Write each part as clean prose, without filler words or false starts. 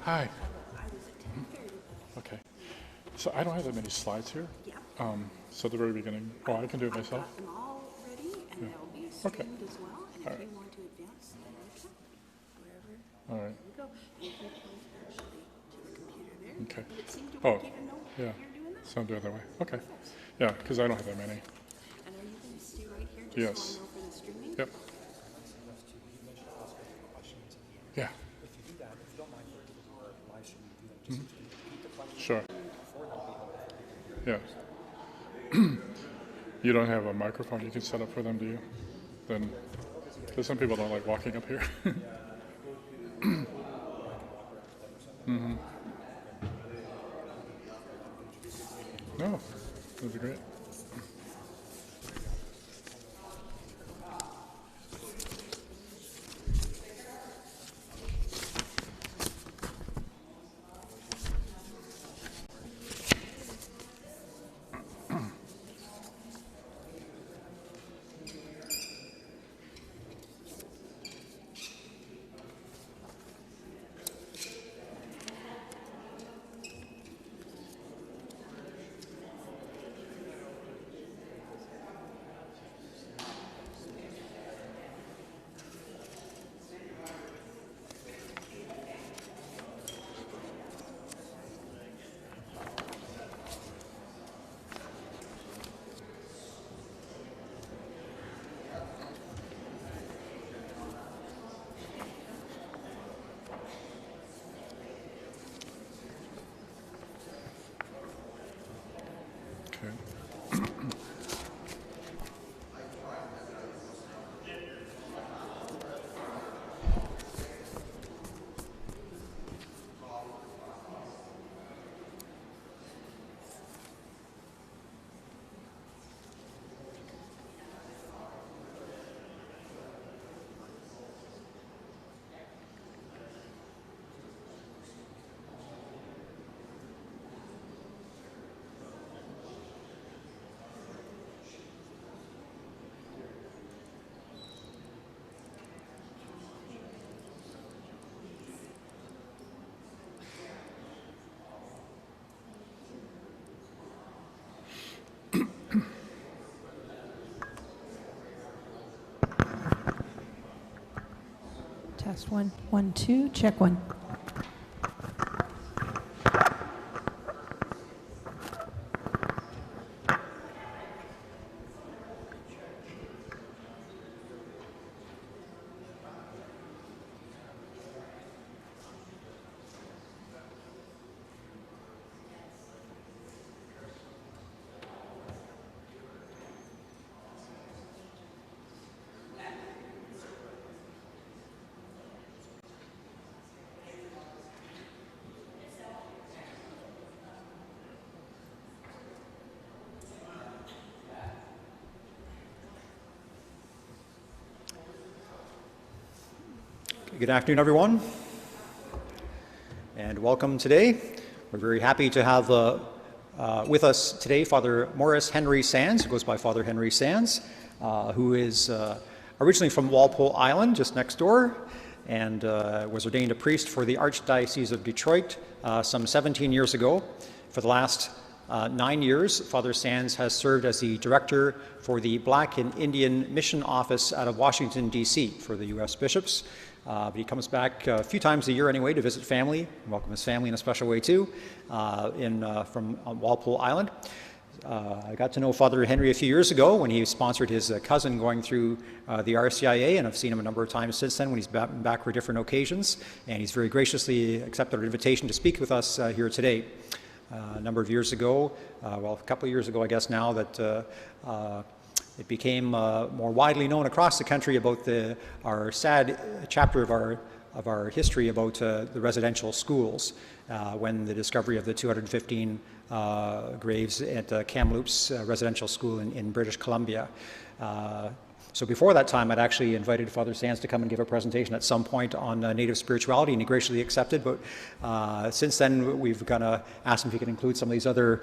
Hi. Okay. So I don't have that many slides here. Yeah. So at the very beginning, I can do it myself. I've got them all ready, and Yeah. they'll be Okay. streamed as well. And All if right. you want to advance, then you can. Wherever. All right. There we go. And if you point actually to the computer there. Okay. Would it seem to Oh, work even though yeah. you're doing that? So I'm doing it that way. Okay. Yeah, because I don't have that many. And are you going to stay right here just Yes. so I know for the streaming? Yep. Yeah. If you do that, if you don't mind for our live stream, do that. Just repeat the question Sure. before that. Yeah. You don't have a microphone you can set up for them, do you? Then, because some people don't like walking up here. No, that'd be great. Okay. Test 1, 1, 2, check 1. Good afternoon, everyone, and welcome today. We're very happy to have with us today Father Morris Henry Sands, who goes by Father Henry Sands, who is originally from Walpole Island, just next door, and was ordained a priest for the Archdiocese of Detroit some 17 years ago. For the last 9 years, Father Sands has served as the director for the Black and Indian Mission Office out of Washington, D.C. for the U.S. bishops. But he comes back a few times a year anyway to visit family, welcome his family in a special way too, from Walpole Island. I got to know Father Henry a few years ago when he sponsored his cousin going through the RCIA, and I've seen him a number of times since then when he's back for different occasions, and he's very graciously accepted our invitation to speak with us here today. A number of years ago, well, a couple of years ago I guess now, that it became more widely known across the country about our sad chapter of our history about the residential schools, when the discovery of the 215 graves at Kamloops Residential School in British Columbia. So before that time, I'd actually invited Father Sands to come and give a presentation at some point on native spirituality, and he graciously accepted. But since then, we've kind of asked him if he could include some of these other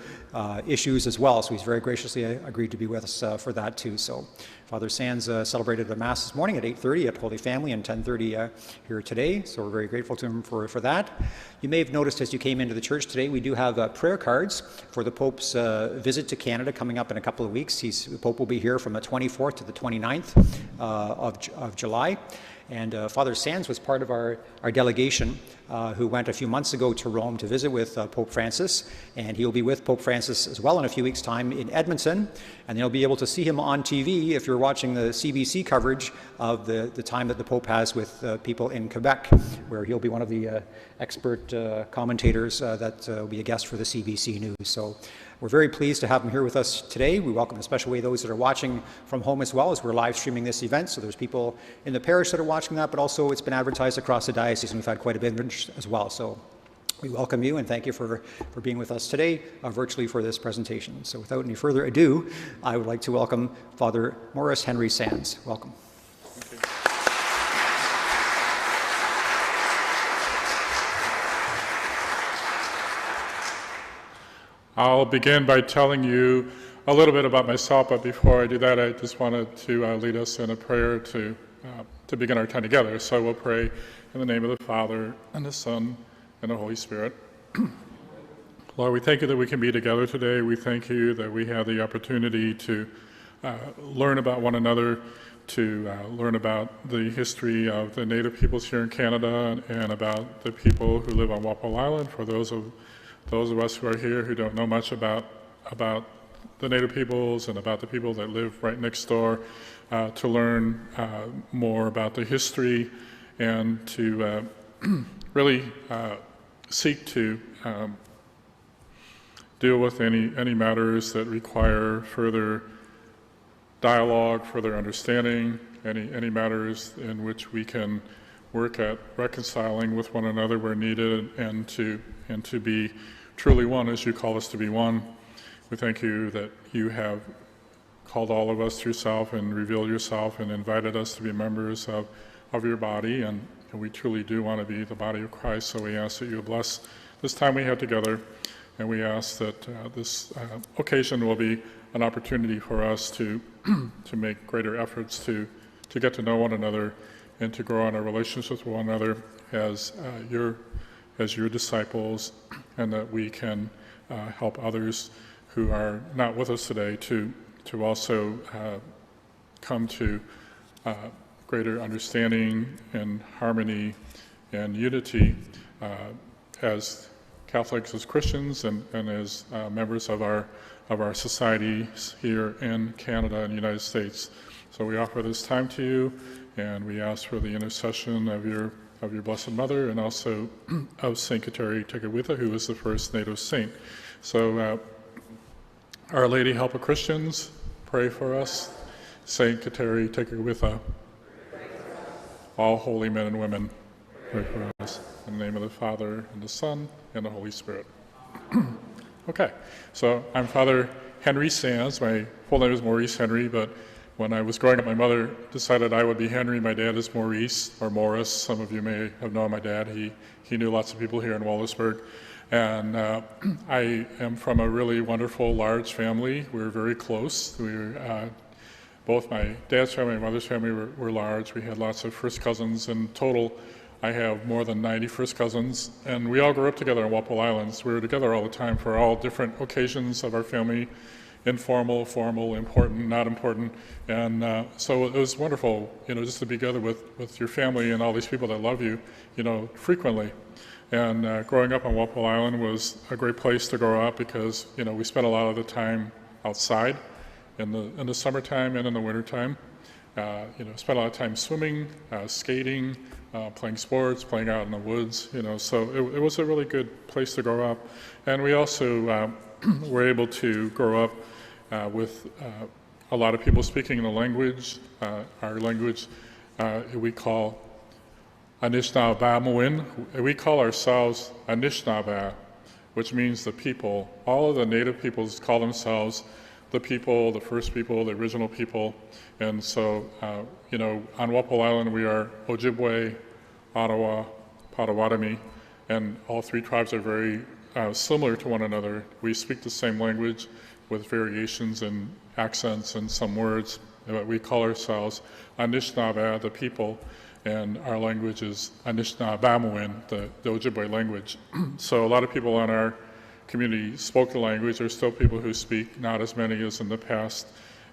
issues as well. So he's very graciously agreed to be with us for that too. So Father Sands celebrated the Mass this morning at 8:30 at Holy Family and 10:30 here today, so we're very grateful to him for that. You may have noticed as you came into the church today, we do have prayer cards for the Pope's visit to Canada coming up in a couple of weeks. The Pope will be here from the 24th to the 29th of July. And Father Sands was part of our delegation who went a few months ago to Rome to visit with Pope Francis, and he'll be with Pope Francis as well in a few weeks' time in Edmonton, and you'll be able to see him on TV if you're watching the CBC coverage of the time that the Pope has with people in Quebec, where he'll be one of the expert commentators that will be a guest for the CBC News. So we're very pleased to have him here with us today. We welcome in a special way those that are watching from home as well, as we're live streaming this event. So there's people in the parish that are watching that, but also it's been advertised across the diocese, and we've had quite a bit of interest as well. So we welcome you and thank you for being with us today virtually for this presentation. So without any further ado, I would like to welcome Father Maurice Henry Sands. Welcome. I'll begin by telling you a little bit about myself, but before I do that, I just wanted to lead us in a prayer to begin our time together. So we'll pray in the name of the Father, and the Son, and the Holy Spirit. Lord, we thank you that we can be together today. We thank you that we have the opportunity to learn about one another, to learn about the history of the Native peoples here in Canada and about the people who live on Walpole Island. For those of us who are here who don't know much about the Native peoples and about the people that live right next door, to learn more about the history and to really seek to deal with any matters that require further dialogue, further understanding, any matters in which we can work at reconciling with one another where needed, and to be truly one as you call us to be one. We thank you that you have called all of us through yourself and revealed yourself and invited us to be members of your body, and we truly do want to be the body of Christ. So we ask that you bless this time we have together, and we ask that this occasion will be an opportunity for us to make greater efforts to get to know one another and to grow in our relationships with one another as your disciples, and that we can help others who are not with us today to also come to greater understanding and harmony and unity as Catholics, as Christians, and as members of our societies here in Canada and the United States. So we offer this time to you, and we ask for the intercession of your Blessed Mother, and also of Saint Kateri Tekakwitha, who was the first Native saint. So Our Lady, Help of Christians, pray for us. Saint Kateri Tekakwitha, all holy men and women, pray for us. In the name of the Father, and the Son, and the Holy Spirit. Okay, so I'm Father Henry Sands. My full name is Maurice Henry, but when I was growing up, my mother decided I would be Henry. My dad is Maurice, or Morris. Some of you may have known my dad. He knew lots of people here in Wallaceburg. And I am from a really wonderful, large family. We're very close. Both my dad's family and my mother's family were large. We had lots of first cousins. In total, I have more than 90 first cousins. And we all grew up together on Walpole Islands. We were together all the time for all different occasions of our family, informal, formal, important, not important. And so it was wonderful, just to be together with your family and all these people that love you, frequently. And growing up on Walpole Island was a great place to grow up because, we spent a lot of the time outside in the summertime and in the wintertime. Spent a lot of time swimming, skating, playing sports, playing out in the woods, so it was a really good place to grow up. And we also were able to grow up with a lot of people speaking the language. Our language we call Anishinaabe. We call ourselves Anishinaabe, which means the people. All of the Native peoples call themselves the people, the first people, the original people. And so, on Walpole Island we are Ojibwe, Ottawa, Potawatomi, and all three tribes are very similar to one another. We speak the same language with variations in accents and some words, but we call ourselves Anishinaabe, the people, and our language is Anishinaabemowin, the Ojibwe language. So a lot of people in our community spoke the language. There's still people who speak, not as many as in the past.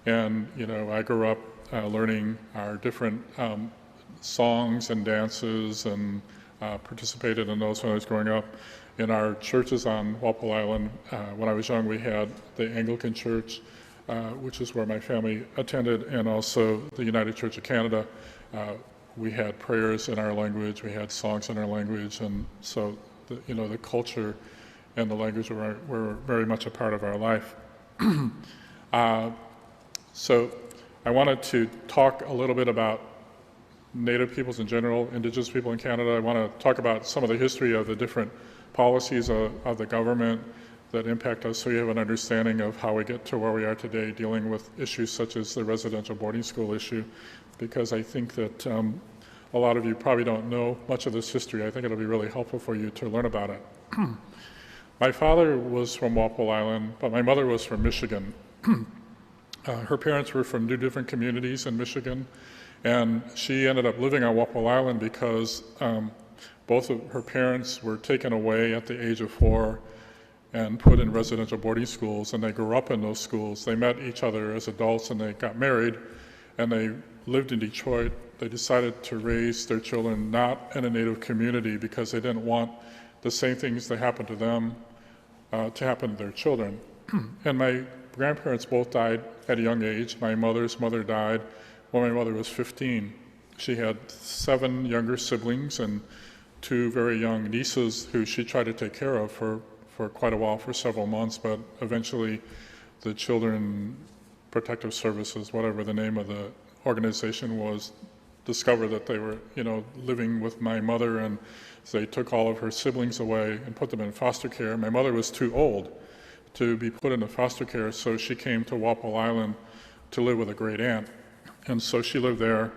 And, I grew up learning our different songs and dances and participated in those when I was growing up. In our churches on Walpole Island, when I was young, we had the Anglican Church, which is where my family attended, and also the United Church of Canada. We had prayers in our language, we had songs in our language, and so the culture and the language were very much a part of our life. So I wanted to talk a little bit about Native peoples in general, Indigenous people in Canada. I want to talk about some of the history of the different policies of the government that impact us, so you have an understanding of how we get to where we are today dealing with issues such as the residential boarding school issue, because I think that a lot of you probably don't know much of this history. I think it'll be really helpful for you to learn about it. My father was from Walpole Island, but my mother was from Michigan. Her parents were from 2 different communities in Michigan, and she ended up living on Walpole Island because both of her parents were taken away at the age of 4 and put in residential boarding schools, and they grew up in those schools. They met each other as adults and they got married, and they lived in Detroit. They decided to raise their children not in a Native community because they didn't want the same things that happened to them to happen to their children. And my grandparents both died at a young age. My mother's mother died when my mother was 15. She had 7 younger siblings and 2 very young nieces who she tried to take care of for quite a while, for several months, but eventually the Children Protective Services, whatever the name of the organization was, discovered that they were, living with my mother, and so they took all of her siblings away and put them in foster care. My mother was too old to be put into foster care, so she came to Walpole Island to live with a great aunt. And so she lived there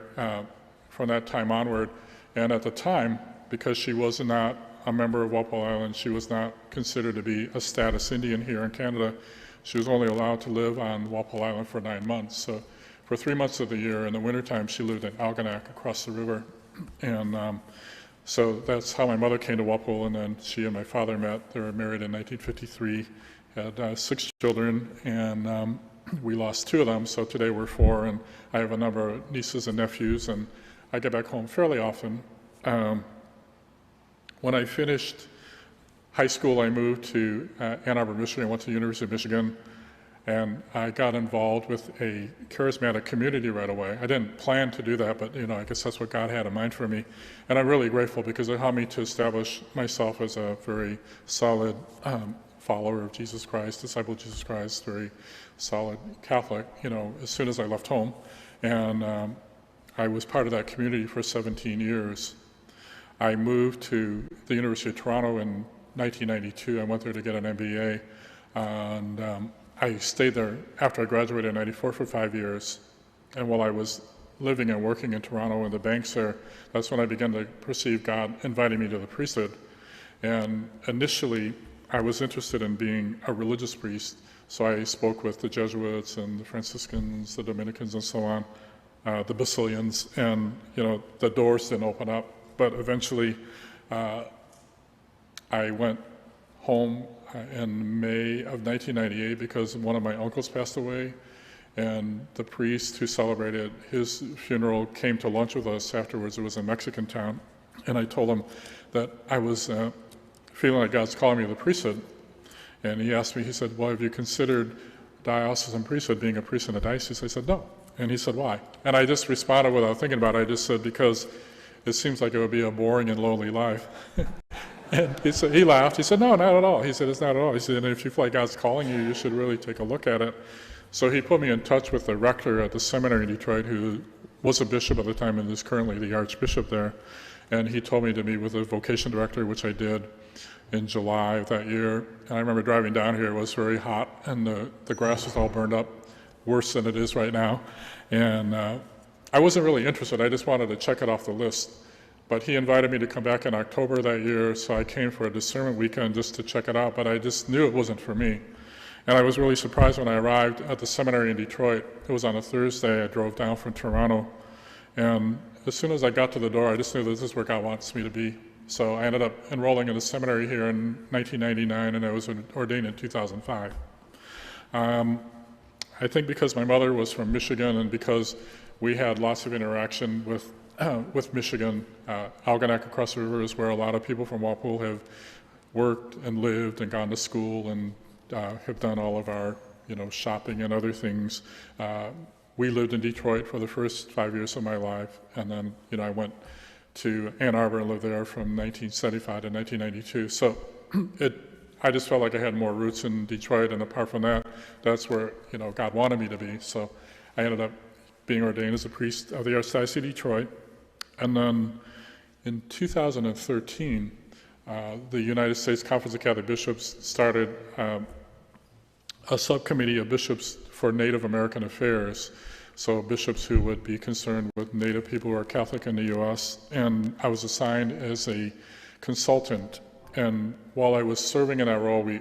from that time onward. And at the time, because she was not a member of Walpole Island, she was not considered to be a status Indian here in Canada. She was only allowed to live on Walpole Island for 9 months. So for 3 months of the year, in the wintertime, she lived in Algonac across the river. And so that's how my mother came to Walpole, and then she and my father met. They were married in 1953, had 6 children, and we lost 2 of them, so today we're 4, and I have a number of nieces and nephews, and I get back home fairly often. When I finished high school, I moved to Ann Arbor, Michigan. I went to the University of Michigan, and I got involved with a charismatic community right away. I didn't plan to do that, but I guess that's what God had in mind for me. And I'm really grateful because it helped me to establish myself as a very solid follower of Jesus Christ, disciple of Jesus Christ, very solid Catholic, as soon as I left home. And I was part of that community for 17 years. I moved to the University of Toronto in 1992. I went there to get an MBA, and I stayed there after I graduated in 94 for 5 years. And while I was living and working in Toronto in the banks there, that's when I began to perceive God inviting me to the priesthood. And initially, I was interested in being a religious priest, so I spoke with the Jesuits and the Franciscans, the Dominicans, and so on, the Basilians, and the doors didn't open up. But eventually, I went home in May of 1998 because one of my uncles passed away, and the priest who celebrated his funeral came to lunch with us afterwards. It was in Mexican town, and I told him that I was feeling like God's calling me to the priesthood. And he asked me, he said, well, have you considered diocesan priesthood, being a priest in a diocese? I said, no. And he said, why? And I just responded without thinking about it. I just said, because it seems like it would be a boring and lonely life. And he laughed. He said, no, not at all. He said, it's not at all. He said, and if you feel like God's calling you, you should really take a look at it. So he put me in touch with the rector at the seminary in Detroit, who was a bishop at the time and is currently the archbishop there. And he told me to meet with the vocation director, which I did in July of that year. And I remember driving down here, it was very hot, and the grass was all burned up, worse than it is right now. And I wasn't really interested. I just wanted to check it off the list. But he invited me to come back in October that year, so I came for a discernment weekend just to check it out, but I just knew it wasn't for me. And I was really surprised when I arrived at the seminary in Detroit. It was on a Thursday. I drove down from Toronto. And as soon as I got to the door, I just knew that this is where God wants me to be. So I ended up enrolling in the seminary here in 1999, and I was ordained in 2005. I think because my mother was from Michigan and because we had lots of interaction with Michigan, Algonac across the river is where a lot of people from Walpole have worked and lived and gone to school and have done all of our, shopping and other things. We lived in Detroit for the first 5 years of my life, and then, I went to Ann Arbor and lived there from 1975 to 1992. So I just felt like I had more roots in Detroit, and apart from that, that's where, God wanted me to be. So I ended up being ordained as a priest of the Archdiocese of Detroit. And then in 2013, the United States Conference of Catholic Bishops started a subcommittee of bishops for Native American affairs. So bishops who would be concerned with Native people who are Catholic in the U.S. And I was assigned as a consultant. And while I was serving in that role, we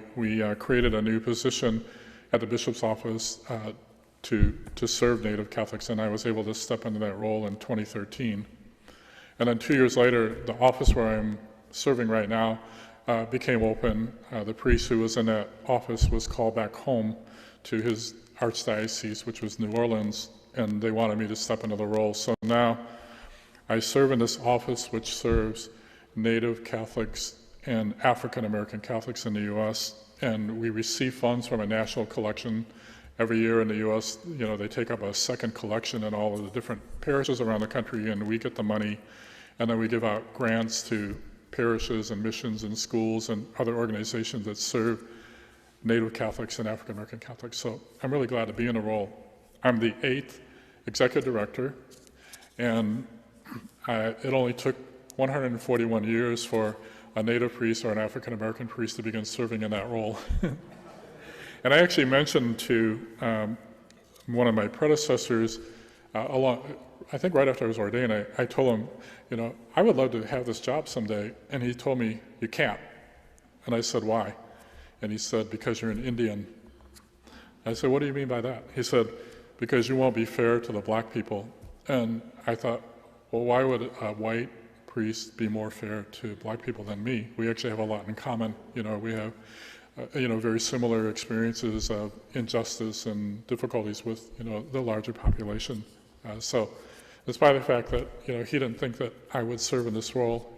created a new position at the bishop's office to serve Native Catholics, and I was able to step into that role in 2013. And then 2 years later, the office where I'm serving right now became open. The priest who was in that office was called back home to his archdiocese, which was New Orleans, and they wanted me to step into the role. So now I serve in this office which serves Native Catholics and African American Catholics in the U.S., and we receive funds from a national collection. Every year in the U.S., they take up a second collection in all of the different parishes around the country, and we get the money, and then we give out grants to parishes and missions and schools and other organizations that serve Native Catholics and African American Catholics. So I'm really glad to be in the role. I'm the 8th executive director, and it only took 141 years for a Native priest or an African American priest to begin serving in that role. And I actually mentioned to one of my predecessors, I think right after I was ordained, I told him, I would love to have this job someday. And he told me, you can't. And I said, why? And he said, because you're an Indian. I said, what do you mean by that? He said, because you won't be fair to the black people. And I thought, well, why would a white priest be more fair to black people than me? We actually have a lot in common. We have very similar experiences of injustice and difficulties with, the larger population. So despite the fact that, he didn't think that I would serve in this role,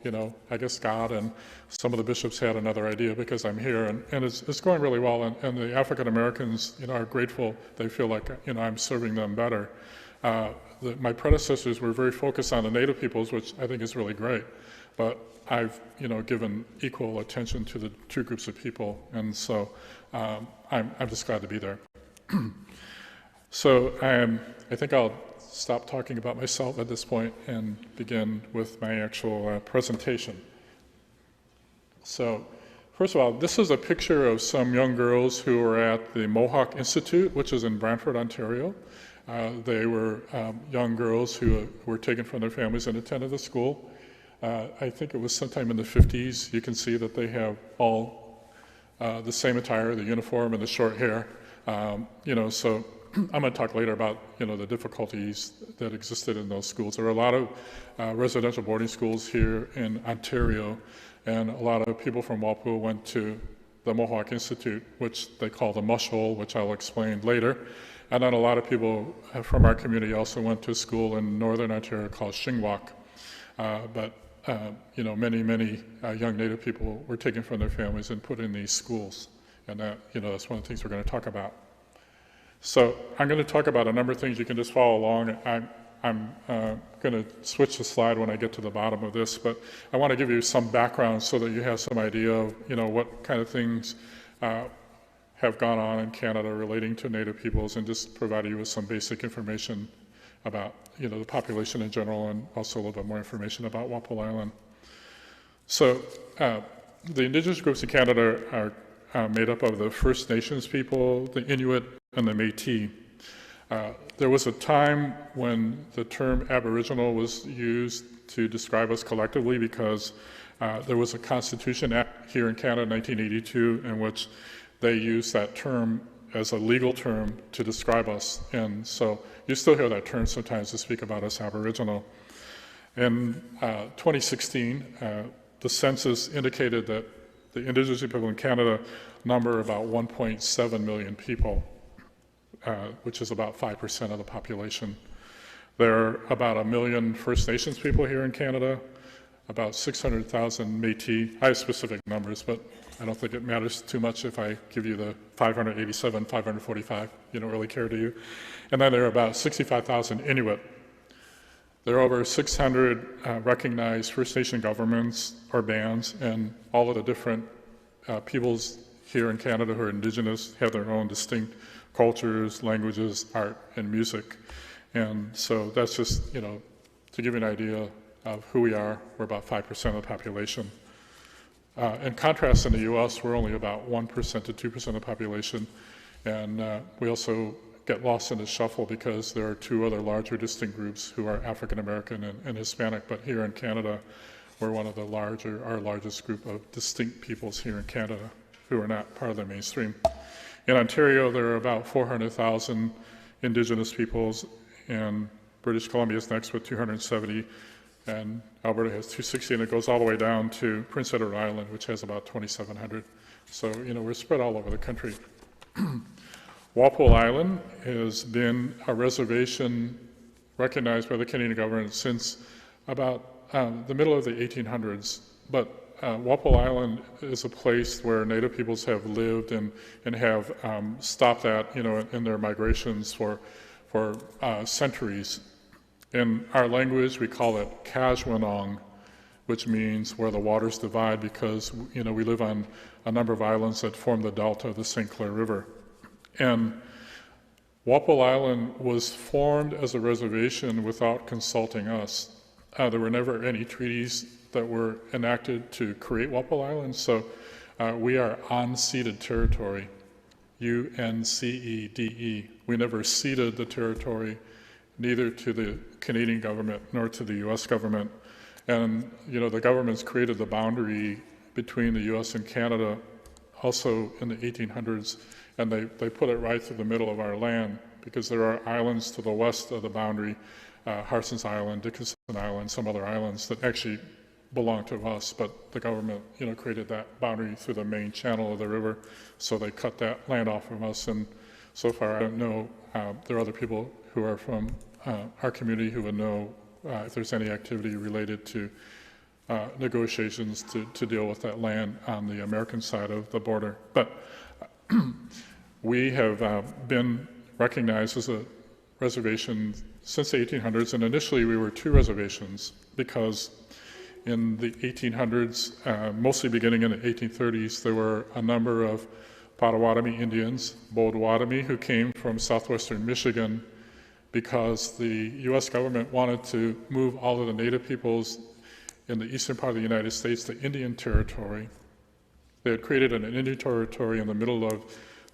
I guess God and some of the bishops had another idea because I'm here, and it's going really well, and the African Americans, are grateful. They feel like, I'm serving them better. My predecessors were very focused on the Native peoples, which I think is really great, but I've, given equal attention to the two groups of people, and so I'm just glad to be there. So I think I'll stop talking about myself at this point and begin with my actual presentation. So first of all, this is a picture of some young girls who were at the Mohawk Institute, which is in Brantford, Ontario. They were young girls who were taken from their families and attended the school. I think it was sometime in the 50s. You can see that they have all the same attire, the uniform and the short hair. So I'm going to talk later about, the difficulties that existed in those schools. There were a lot of residential boarding schools here in Ontario, and a lot of people from Walpole went to the Mohawk Institute, which they call the Mush Hole, which I'll explain later. And then a lot of people from our community also went to a school in northern Ontario called Shingwak. Many young Native people were taken from their families and put in these schools. And that, that's one of the things we're going to talk about. So I'm going to talk about a number of things. You can just follow along. I'm going to switch the slide when I get to the bottom of this, but I want to give you some background so that you have some idea of, what kind of things have gone on in Canada relating to Native peoples, and just provide you with some basic information about, the population in general, and also a little bit more information about Walpole Island. So the Indigenous groups in Canada are made up of the First Nations people, the Inuit, and the Métis. There was a time when the term Aboriginal was used to describe us collectively because there was a Constitution Act here in Canada in 1982 in which they used that term as a legal term to describe us. And so you still hear that term sometimes to speak about us Aboriginal. In 2016, the census indicated that the Indigenous people in Canada number about 1.7 million people, which is about 5% of the population. There are about 1 million First Nations people here in Canada, about 600,000 Métis. I have specific numbers, but I don't think it matters too much if I give you the 587, 545. You don't really care, do you? And then there are about 65,000 Inuit. There are over 600 recognized First Nation governments or bands, and all of the different peoples here in Canada who are Indigenous have their own distinct cultures, languages, art, and music. And so that's just, to give you an idea of who we are. We're about 5% of the population. In contrast, in the U.S., we're only about 1% to 2% of the population, and we also get lost in the shuffle because there are two other larger distinct groups who are African American and Hispanic, but here in Canada, we're one of our largest group of distinct peoples here in Canada who are not part of the mainstream. In Ontario, there are about 400,000 Indigenous peoples, and British Columbia is next with 270, and Alberta has 260, and it goes all the way down to Prince Edward Island, which has about 2,700. So, we're spread all over the country. Walpole Island has been a reservation recognized by the Canadian government since about the middle of the 1800s. But Walpole Island is a place where Native peoples have lived and have stopped at, in their migrations for centuries. In our language, we call it Kajwanong, which means where the waters divide, because we live on a number of islands that form the delta of the St. Clair River. And Walpole Island was formed as a reservation without consulting us. There were never any treaties that were enacted to create Walpole Island, so we are unceded territory, UNCEDE. We never ceded the territory, neither to the Canadian government nor to the U.S. government. And, the governments created the boundary between the U.S. and Canada also in the 1800s, and they put it right through the middle of our land, because there are islands to the west of the boundary, Harson's Island, Dickinson Island, some other islands that actually belong to us, but the government, created that boundary through the main channel of the river, so they cut that land off from us. And so far, I don't know, there are other people who are from our community who would know if there's any activity related to negotiations to deal with that land on the American side of the border. But we have been recognized as a reservation since the 1800s, and initially we were two reservations because in the 1800s, mostly beginning in the 1830s, there were a number of Potawatomi Indians, Bodwatomi, who came from southwestern Michigan because the U.S. government wanted to move all of the Native peoples in the eastern part of the United States to Indian Territory. They had created an Indian Territory in the middle of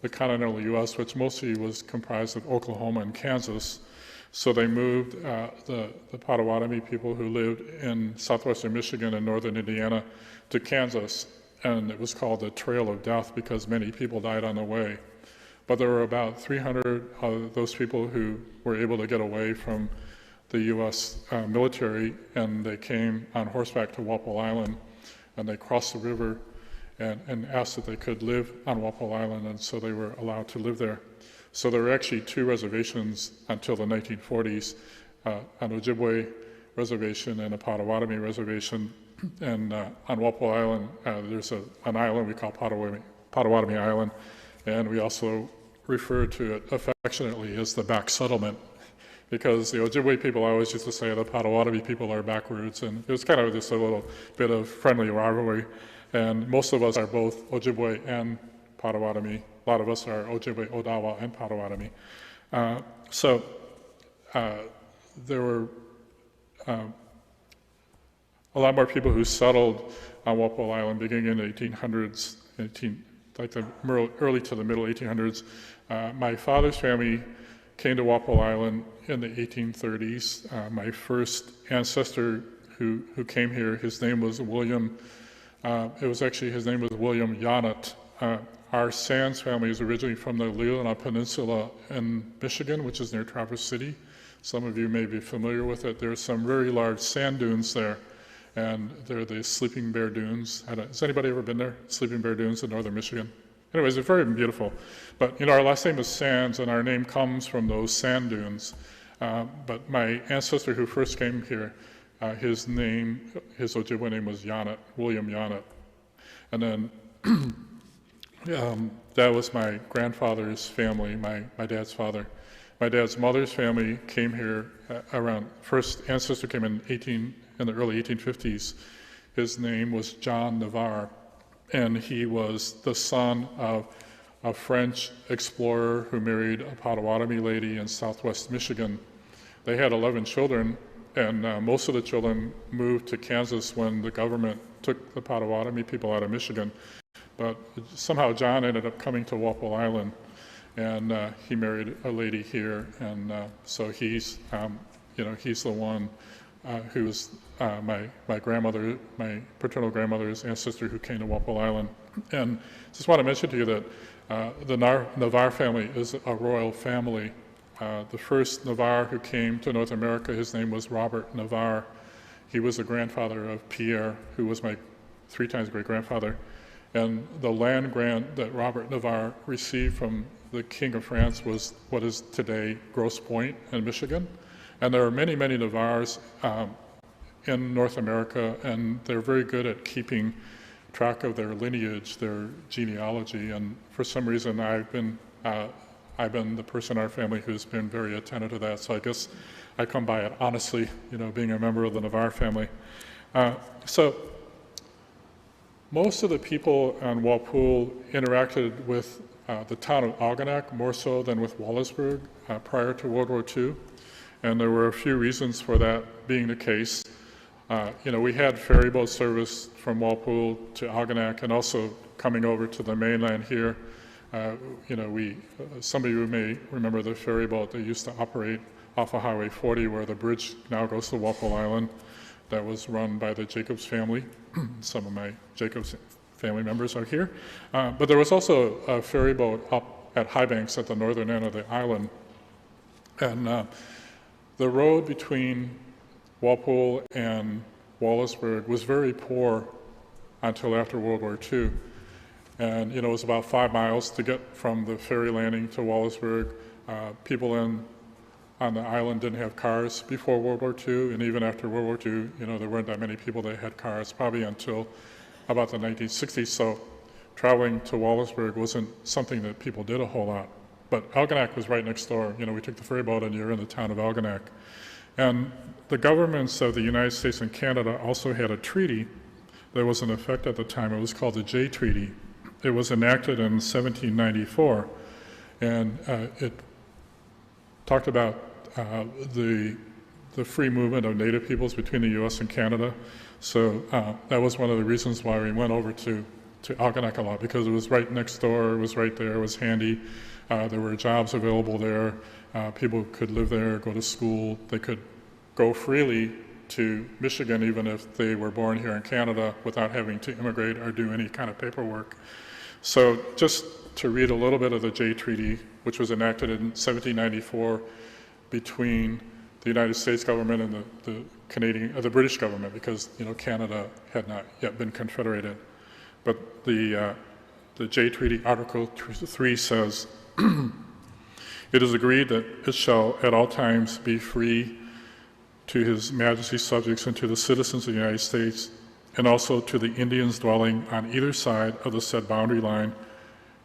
the continental U.S., which mostly was comprised of Oklahoma and Kansas. So they moved the Potawatomi people who lived in southwestern Michigan and northern Indiana to Kansas, and it was called the Trail of Death because many people died on the way. But there were about 300 of those people who were able to get away from the U.S. Military, and they came on horseback to Walpole Island, and they crossed the river and asked that they could live on Walpole Island, and so they were allowed to live there. So there were actually two reservations until the 1940s, an Ojibwe reservation and a Potawatomi reservation. And on Walpole Island, there's an island we call Potawatomi Island, and we also refer to it affectionately as the back settlement, because the Ojibwe people always used to say the Potawatomi people are backwards, and it was kind of just a little bit of friendly rivalry. And most of us are both Ojibwe and Potawatomi. A lot of us are Ojibwe, Odawa, and Potawatomi. So there were a lot more people who settled on Walpole Island beginning in the 1800s, like the early to the middle 1800s. My father's family came to Walpole Island in the 1830s. My first ancestor who came here, his name was William. His name was William Yonnet. our Sands family is originally from the Leelanau Peninsula in Michigan, which is near Traverse City. Some of you may be familiar with it. There are some very large sand dunes there, and they're the Sleeping Bear Dunes. Has anybody ever been there? Sleeping Bear Dunes in northern Michigan? Anyways, they're very beautiful. But, our last name is Sands, and our name comes from those sand dunes. But my ancestor who first came here, his Ojibwe name was Yonnet, William Yonnet. And then that was my grandfather's family, my dad's father. My dad's mother's family came here first ancestor came in the early 1850s. His name was John Navarre, and he was the son of a French explorer who married a Potawatomi lady in southwest Michigan. They had 11 children, and most of the children moved to Kansas when the government took the Potawatomi people out of Michigan. But somehow John ended up coming to Walpole Island, and he married a lady here, and so he's the one who's my paternal grandmother's ancestor who came to Walpole Island. And just want to mention to you that the Navarre family is a royal family. The first Navarre who came to North America, his name was Robert Navarre. He was the grandfather of Pierre, who was my 3 times great-grandfather. And the land grant that Robert Navarre received from the King of France was what is today Grosse Pointe in Michigan. And there are many, many Navarres in North America, and they're very good at keeping track of their lineage, their genealogy. And for some reason, I've been the person in our family who's been very attentive to that. So I guess I come by it honestly, being a member of the Navarre family. So most of the people on Walpole interacted with the town of Algonac more so than with Wallaceburg prior to World War II. And there were a few reasons for that being the case. We had ferry boat service from Walpole to Algonac, and also coming over to the mainland here. Some of you may remember the ferry boat that used to operate off of Highway 40, where the bridge now goes to Walpole Island. That was run by the Jacobs family. Some of my Jacobs family members are here. But there was also a ferry boat up at High Banks at the northern end of the island. And the road between Walpole and Wallaceburg was very poor until after World War II. And, it was about 5 miles to get from the ferry landing to Wallaceburg. People on the island didn't have cars before World War II, and even after World War II, there weren't that many people that had cars, probably until about the 1960s. So traveling to Wallaceburg wasn't something that people did a whole lot. But Algonac was right next door. We took the ferry boat and you're in the town of Algonac. And the governments of the United States and Canada also had a treaty that was in effect at the time. It was called the Jay Treaty. It was enacted in 1794, and it talked about the free movement of Native peoples between the U.S. and Canada. So that was one of the reasons why we went over to Algonac a lot, because it was right next door, it was right there, it was handy. There were jobs available there. People could live there, go to school. They could go freely to Michigan even if they were born here in Canada without having to immigrate or do any kind of paperwork. So just to read a little bit of the Jay Treaty, which was enacted in 1794 between the United States government and the British government, because Canada had not yet been confederated. But the Jay Treaty, Article 3 says, "It is agreed that it shall at all times be free to His Majesty's subjects and to the citizens of the United States, and also to the Indians dwelling on either side of the said boundary line,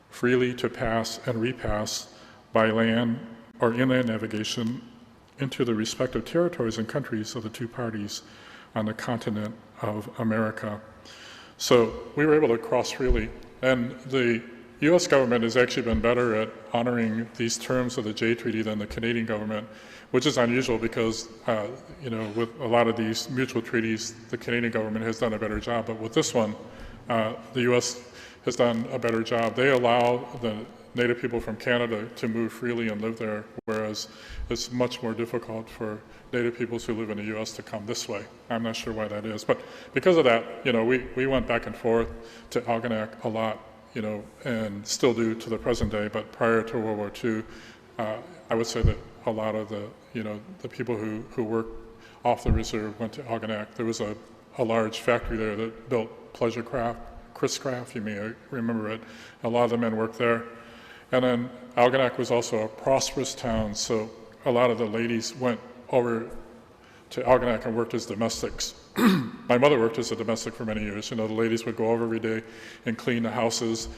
freely to pass and repass by land or inland navigation into the respective territories and countries of the two parties on the continent of America." So we were able to cross freely, and the U.S. government has actually been better at honoring these terms of the Jay Treaty than the Canadian government, which is unusual because, with a lot of these mutual treaties, the Canadian government has done a better job. But with this one, the U.S. has done a better job. They allow the Native people from Canada to move freely and live there, whereas it's much more difficult for Native peoples who live in the U.S. to come this way. I'm not sure why that is. But because of that, we went back and forth to Algonac a lot. and still do to the present day. But prior to World War II, I would say that a lot of the people who worked off the reserve went to Algonac. There was a large factory there that built pleasure craft, Chris Craft, you may remember it. A lot of the men worked there. And then Algonac was also a prosperous town, so a lot of the ladies went over to Algonac and worked as domestics. My mother worked as a domestic for many years. The ladies would go over every day and clean the houses.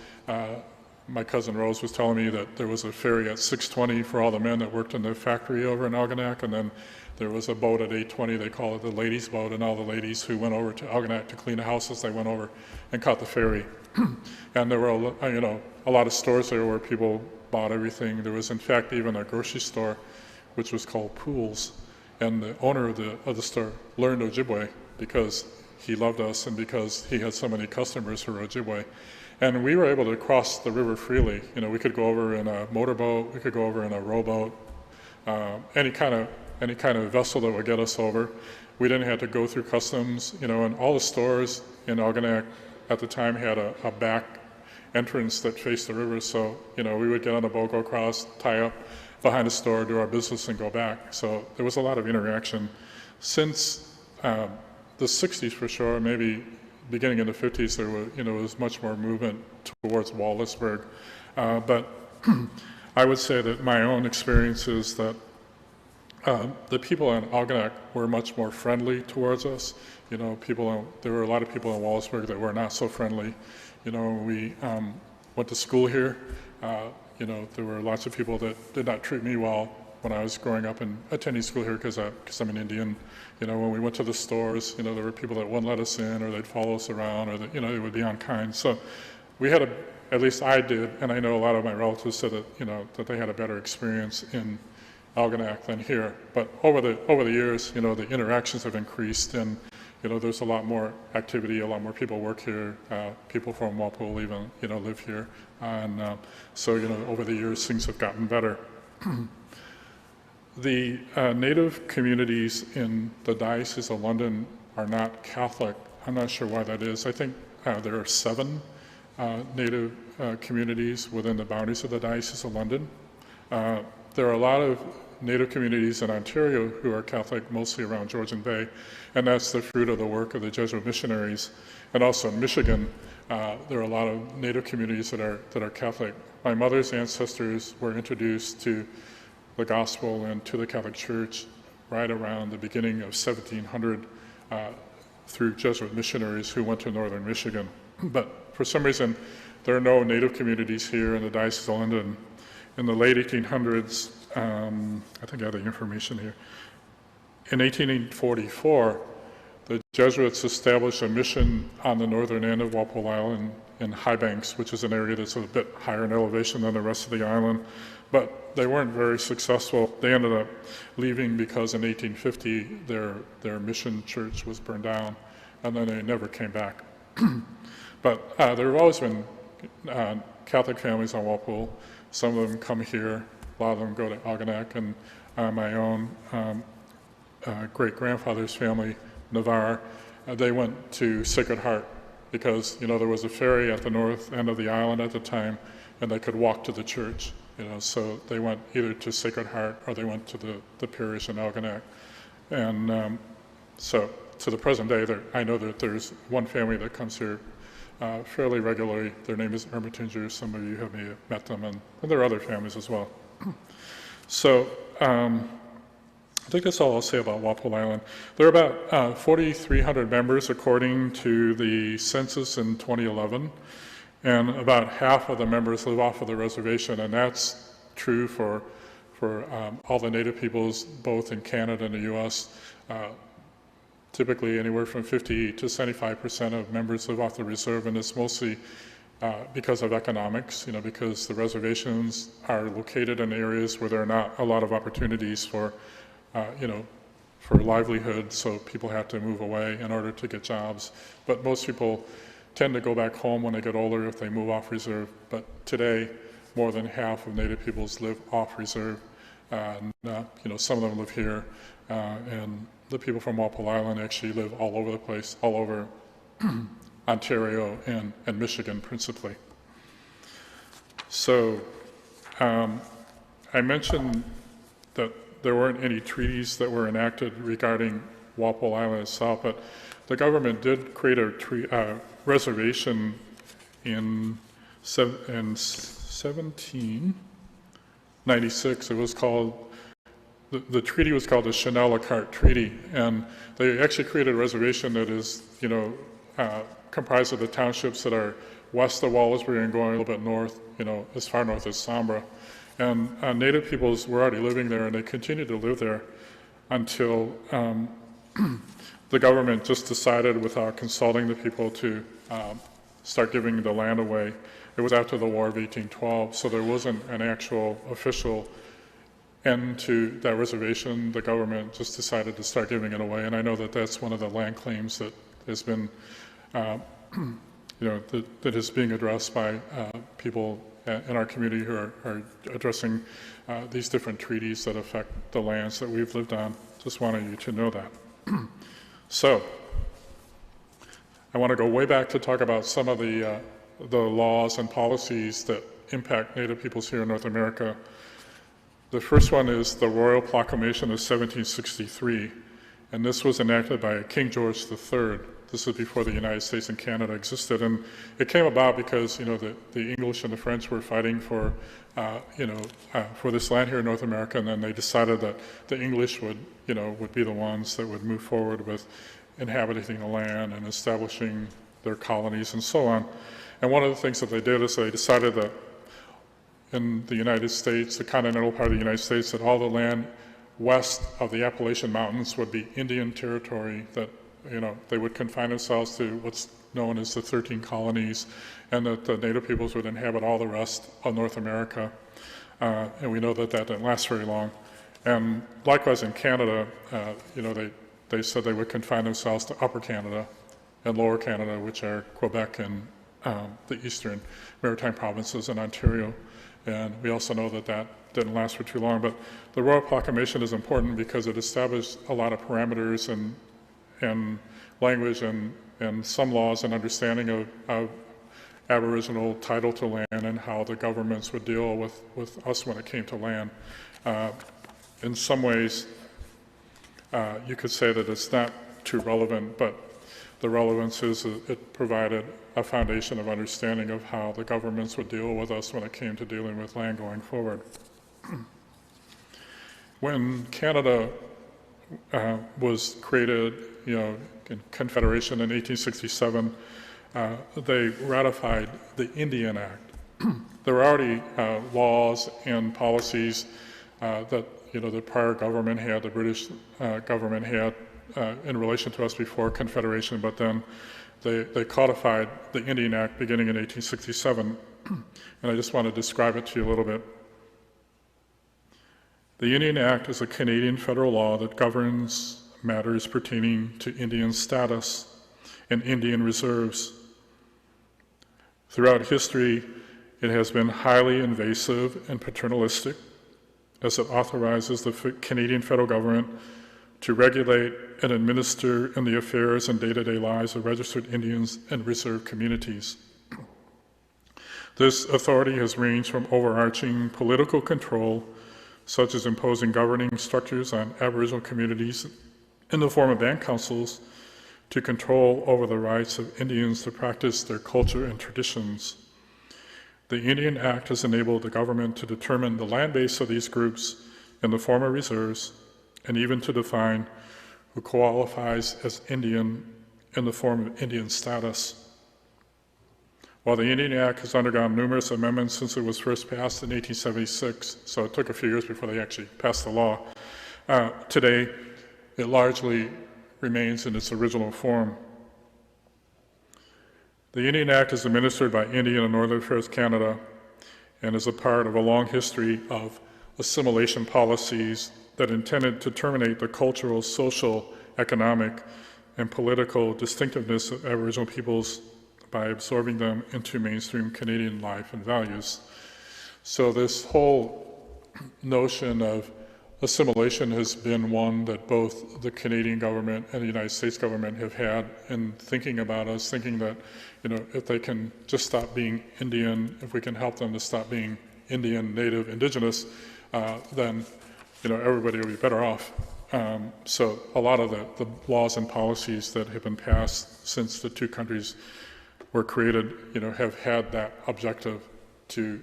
My cousin Rose was telling me that there was a ferry at 6:20 for all the men that worked in the factory over in Algonac, and then there was a boat at 8:20, they call it the ladies' boat, and all the ladies who went over to Algonac to clean the houses, they went over and caught the ferry. And there were, a lot of stores there where people bought everything. There was, in fact, even a grocery store, which was called Pools, and the owner of the store learned Ojibwe because he loved us and because he had so many customers who were Ojibwe. And we were able to cross the river freely. We could go over in a motorboat, we could go over in a rowboat, any kind of vessel that would get us over. We didn't have to go through customs, and all the stores in Algonac at the time had a back entrance that faced the river. So, we would get on a boat, go across, tie up behind the store, do our business, and go back. So there was a lot of interaction. Since the 60s for sure, maybe beginning in the 50s, there was much more movement towards Wallaceburg. But I would say that my own experience is that the people in Algonac were much more friendly towards us. There were a lot of people in Wallaceburg that were not so friendly. We went to school here. There were lots of people that did not treat me well when I was growing up and attending school here because I'm an Indian. When we went to the stores, there were people that wouldn't let us in, or they'd follow us around, or they would be unkind. So we had at least I did, and I know a lot of my relatives said that, that they had a better experience in Algonac than here. But over the years, the interactions have increased, and there's a lot more activity, a lot more people work here. People from Walpole even, live here, and so over the years things have gotten better. The Native communities in the Diocese of London are not Catholic. I'm not sure why that is. I think there are 7 Native communities within the boundaries of the Diocese of London. There are a lot of Native communities in Ontario who are Catholic, mostly around Georgian Bay, and that's the fruit of the work of the Jesuit missionaries. And also in Michigan, there are a lot of Native communities that are Catholic. My mother's ancestors were introduced to the gospel and to the Catholic Church right around the beginning of 1700 through Jesuit missionaries who went to northern Michigan. But for some reason, there are no Native communities here in the Diocese of London. In the late 1800s, I think I have the information here. In 1844, the Jesuits established a mission on the northern end of Walpole Island in High Banks, which is an area that's a bit higher in elevation than the rest of the island. But they weren't very successful. They ended up leaving because in 1850 their mission church was burned down, and then they never came back. But there have always been Catholic families on Walpole. Some of them come here, a lot of them go to Algonac, and my own great-grandfather's family, Navarre, they went to Sacred Heart because, there was a ferry at the north end of the island at the time, and they could walk to the church, so they went either to Sacred Heart or they went to the parish in Algonac. And so to the present day, I know that there's one family that comes here fairly regularly. Their name is Ermitanger. Some of you may have met them, and there are other families as well. So I think that's all I'll say about Walpole Island. There are about 4,300 members according to the census in 2011, and about half of the members live off of the reservation, and that's true for all the Native peoples, both in Canada and the U.S. Typically anywhere from 50 to 75% of members live off the reserve, and it's mostly because of economics, because the reservations are located in areas where there are not a lot of opportunities for livelihood, so people have to move away in order to get jobs. But most people tend to go back home when they get older if they move off reserve. But today, more than half of Native peoples live off reserve. And, some of them live here, and the people from Walpole Island actually live all over the place, all over Ontario and Michigan principally. So I mentioned that there weren't any treaties that were enacted regarding Walpole Island itself, but the government did create a reservation in 1796. It was called, the treaty was called the Chanel-Lacarte Treaty, and they actually created a reservation that is, comprised of the townships that are west of Wallisbury and going a little bit north, as far north as Sombra. And Native peoples were already living there, and they continued to live there until the government just decided, without consulting the people, to start giving the land away. It was after the War of 1812, so there wasn't an actual official end to that reservation. The government just decided to start giving it away, and I know that that's one of the land claims that has been, that is being addressed by people in our community who are addressing these different treaties that affect the lands that we've lived on. Just wanted you to know that. So, I want to go way back to talk about some of the laws and policies that impact Native peoples here in North America. The first one is the Royal Proclamation of 1763, and this was enacted by King George III. This is before the United States and Canada existed, and it came about because the English and the French were fighting for for this land here in North America, and then they decided that the English would be the ones that would move forward with inhabiting the land and establishing their colonies and so on. And one of the things that they did is they decided that in the United States, the continental part of the United States, that all the land west of the Appalachian Mountains would be Indian territory, that they would confine themselves to what's known as the 13 colonies, and that the Native peoples would inhabit all the rest of North America. And we know that that didn't last very long. And likewise in Canada, they said they would confine themselves to Upper Canada and Lower Canada, which are Quebec and the Eastern Maritime Provinces and Ontario. And we also know that that didn't last for too long. But the Royal Proclamation is important because it established a lot of parameters and language and some laws and understanding of Aboriginal title to land and how the governments would deal with us when it came to land. In some ways, you could say that it's not too relevant, but the relevance is it provided a foundation of understanding of how the governments would deal with us when it came to dealing with land going forward. When Canada was created, in Confederation in 1867, they ratified the Indian Act. There were already laws and policies that the prior government had, the British government had in relation to us before Confederation, but then they codified the Indian Act beginning in 1867, and I just want to describe it to you a little bit. The Indian Act is a Canadian federal law that governs matters pertaining to Indian status and Indian reserves. Throughout history, it has been highly invasive and paternalistic, as it authorizes the Canadian federal government to regulate and administer in the affairs and day-to-day lives of registered Indians and reserve communities. This authority has ranged from overarching political control, such as imposing governing structures on Aboriginal communities in the form of band councils, to control over the rights of Indians to practice their culture and traditions. The Indian Act has enabled the government to determine the land base of these groups in the form of reserves, and even to define who qualifies as Indian in the form of Indian status. While the Indian Act has undergone numerous amendments since it was first passed in 1876, so it took a few years before they actually passed the law, today it largely remains in its original form. The Indian Act is administered by Indian and Northern Affairs Canada and is a part of a long history of assimilation policies that intended to terminate the cultural, social, economic, and political distinctiveness of Aboriginal peoples by absorbing them into mainstream Canadian life and values. So this whole notion of assimilation has been one that both the Canadian government and the United States government have had in thinking about us, thinking that, if they can just stop being Indian, if we can help them to stop being Indian, Native, Indigenous, then, everybody will be better off. So a lot of the laws and policies that have been passed since the two countries were created, have had that objective to,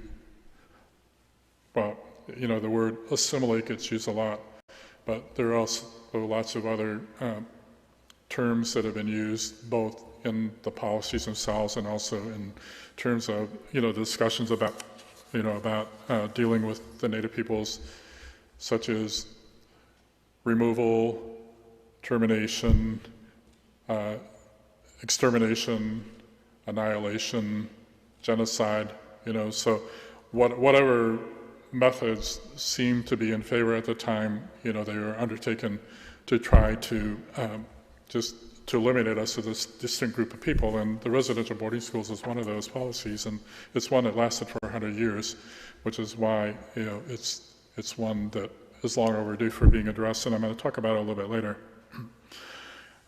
well, the word assimilate gets used a lot, but there are also lots of other terms that have been used both in the policies themselves and also in terms of, discussions about, dealing with the Native peoples, such as removal, termination, extermination, annihilation, genocide, so whatever methods seemed to be in favor at the time, they were undertaken to try to just to eliminate us as this distinct group of people. And the residential boarding schools is one of those policies, and it's one that lasted for 100 years, which is why it's one that is long overdue for being addressed, and I'm going to talk about it a little bit later. I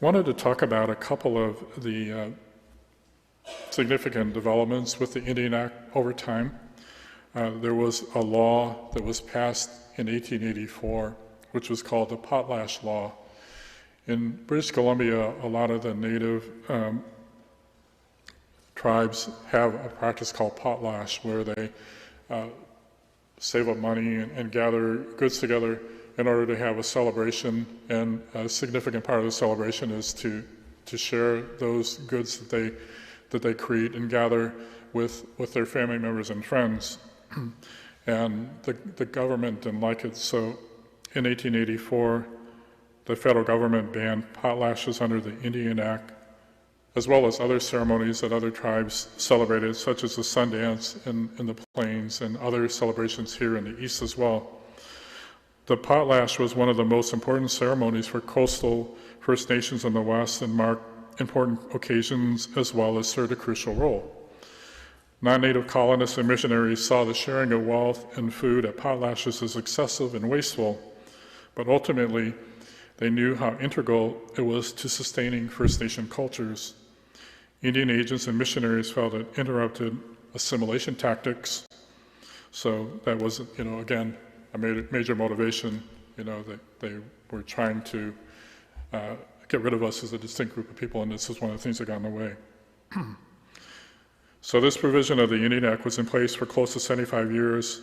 wanted to talk about a couple of the significant developments with the Indian Act over time. There was a law that was passed in 1884, which was called the Potlatch Law. In British Columbia, a lot of the Native tribes have a practice called potlatch, where they save up money and gather goods together in order to have a celebration, and a significant part of the celebration is to share those goods that they create and gather with their family members and friends. And the government didn't like it, so in 1884, the federal government banned potlatches under the Indian Act, as well as other ceremonies that other tribes celebrated, such as the Sundance in the Plains and other celebrations here in the East as well. The potlatch was one of the most important ceremonies for coastal First Nations in the West and marked important occasions as well as served a crucial role. Non-Native colonists and missionaries saw the sharing of wealth and food at potlatches as excessive and wasteful, but ultimately they knew how integral it was to sustaining First Nation cultures. Indian agents and missionaries felt it interrupted assimilation tactics, so that was, again, a major motivation. That they were trying to get rid of us as a distinct group of people, and this is one of the things that got in the way. So this provision of the Indian Act was in place for close to 75 years,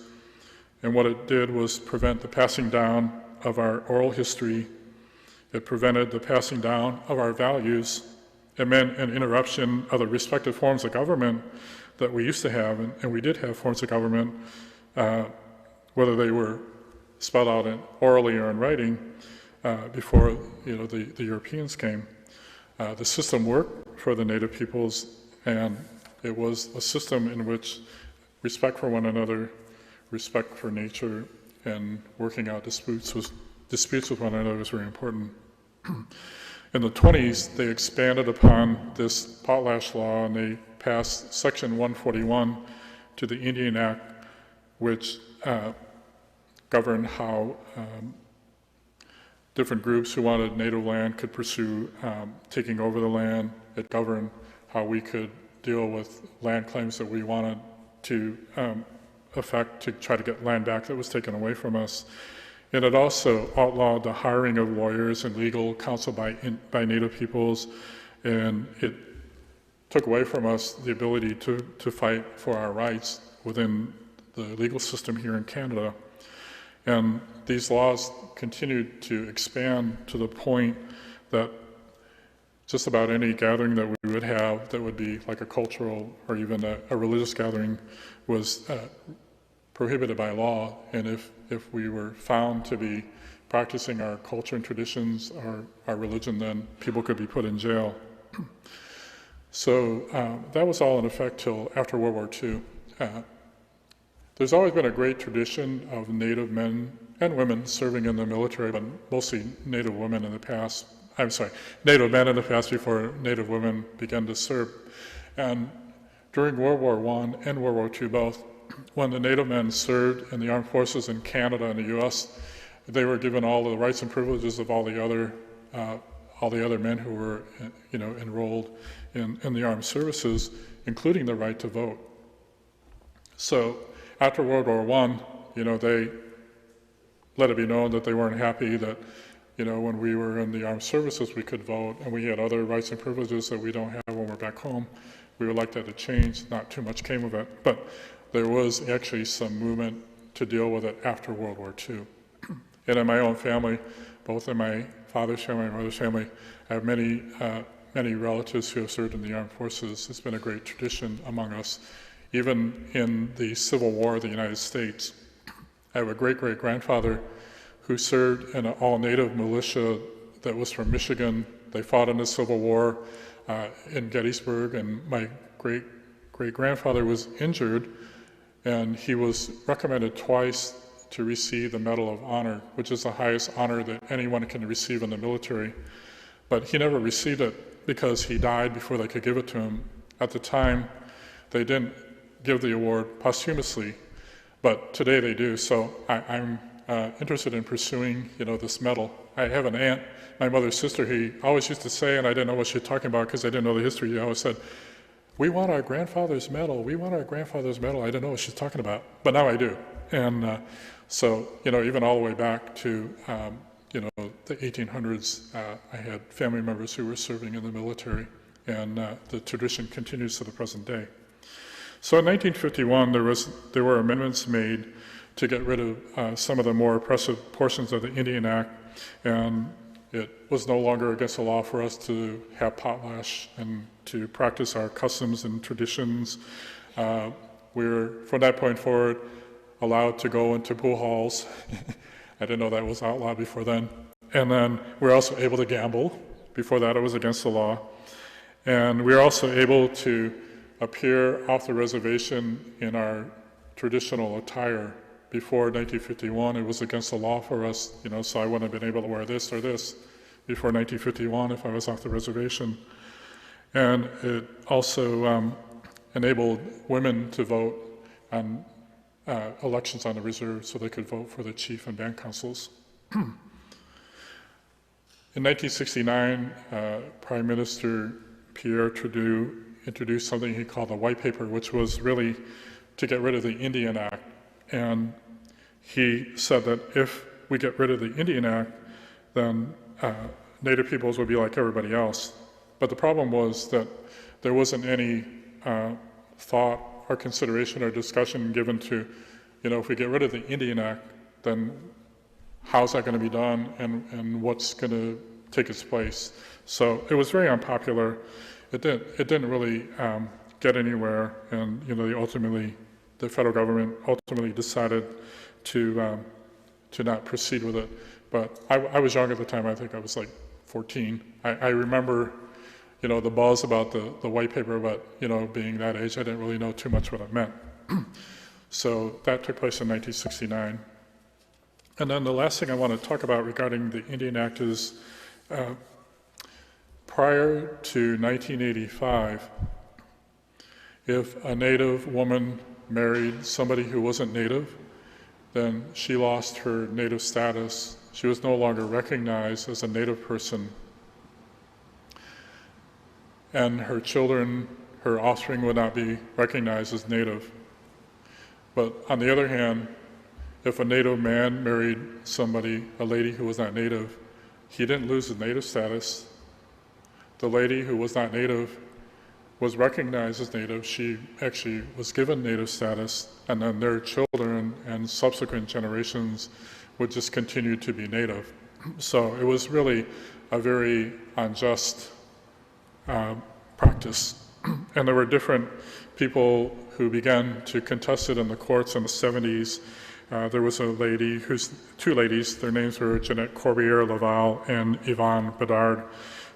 and what it did was prevent the passing down of our oral history. It prevented the passing down of our values. It meant an interruption of the respective forms of government that we used to have, and we did have forms of government, whether they were spelled out orally or in writing, before the Europeans came. The system worked for the Native peoples, and it was a system in which respect for one another, respect for nature, and working out disputes with one another was very important. In the 20s, they expanded upon this potlatch law, and they passed Section 141 to the Indian Act, which governed how different groups who wanted native land could pursue taking over the land. It governed how we could deal with land claims that we wanted to effect to try to get land back that was taken away from us. And it also outlawed the hiring of lawyers and legal counsel by Native peoples, and it took away from us the ability to fight for our rights within the legal system here in Canada. And these laws continued to expand to the point that just about any gathering that we would have that would be like a cultural or even a religious gathering was prohibited by law, and if we were found to be practicing our culture and traditions or our religion, then people could be put in jail. So that was all in effect till after World War II. There's always been a great tradition of Native men and women serving in the military, but mostly Native women in the past. Native men in the past before Native women began to serve. And during World War I and World War II both, when the Native men served in the armed forces in Canada and the U.S., they were given all the rights and privileges of all the other men who were, enrolled in the armed services, including the right to vote. So after World War I, they let it be known that they weren't happy that, when we were in the armed services, we could vote, and we had other rights and privileges that we don't have when we're back home. We would like that to change. Not too much came of it, but there was actually some movement to deal with it after World War II. And in my own family, both in my father's family and mother's family, I have many relatives who have served in the armed forces. It's been a great tradition among us. Even in the Civil War of the United States, I have a great-great-grandfather who served in an all-native militia that was from Michigan. They fought in the Civil War in Gettysburg, and my great-great-grandfather was injured, and he was recommended twice to receive the Medal of Honor, which is the highest honor that anyone can receive in the military. But he never received it because he died before they could give it to him. At the time, they didn't give the award posthumously, but today they do. So I'm interested in pursuing, this medal. I have an aunt, my mother's sister, he always used to say, and I didn't know what she was talking about because I didn't know the history, he always said, "We want our grandfather's medal, we want our grandfather's medal." I didn't know what she's talking about, but now I do. And so, even all the way back to, the 1800s, I had family members who were serving in the military, and the tradition continues to the present day. So in 1951, there were amendments made to get rid of some of the more oppressive portions of the Indian Act, and it was no longer against the law for us to have potlatch and to practice our customs and traditions. We're, from that point forward, allowed to go into pool halls. I didn't know that was outlawed before then. And then we're also able to gamble. Before that, it was against the law. And we're also able to appear off the reservation in our traditional attire. Before 1951, it was against the law for us, so I wouldn't have been able to wear this or this before 1951 if I was off the reservation. And it also enabled women to vote on elections on the reserve so they could vote for the chief and band councils. In 1969, Prime Minister Pierre Trudeau introduced something he called the White Paper, which was really to get rid of the Indian Act. And he said that if we get rid of the Indian Act, then Native peoples would be like everybody else. But the problem was that there wasn't any thought or consideration or discussion given to, if we get rid of the Indian Act, then how's that going to be done and what's going to take its place? So it was very unpopular. It didn't really get anywhere, and the federal government ultimately decided to not proceed with it. But I was young at the time. I think I was like 14. I remember, the buzz about the white paper, but being that age, I didn't really know too much what it meant. So that took place in 1969. And then the last thing I want to talk about regarding the Indian Act is prior to 1985, if a Native woman married somebody who wasn't Native, then she lost her Native status. She was no longer recognized as a Native person. And her children, her offspring would not be recognized as Native. But on the other hand, if a Native man married a lady who was not Native, he didn't lose his Native status. The lady who was not Native was recognized as Native. She actually was given Native status, and then their children and subsequent generations would just continue to be Native. So it was really a very unjust practice. And there were different people who began to contest it in the courts in the 70s. There was two ladies, their names were Jeanette Corbière-Laval and Yvonne Bedard,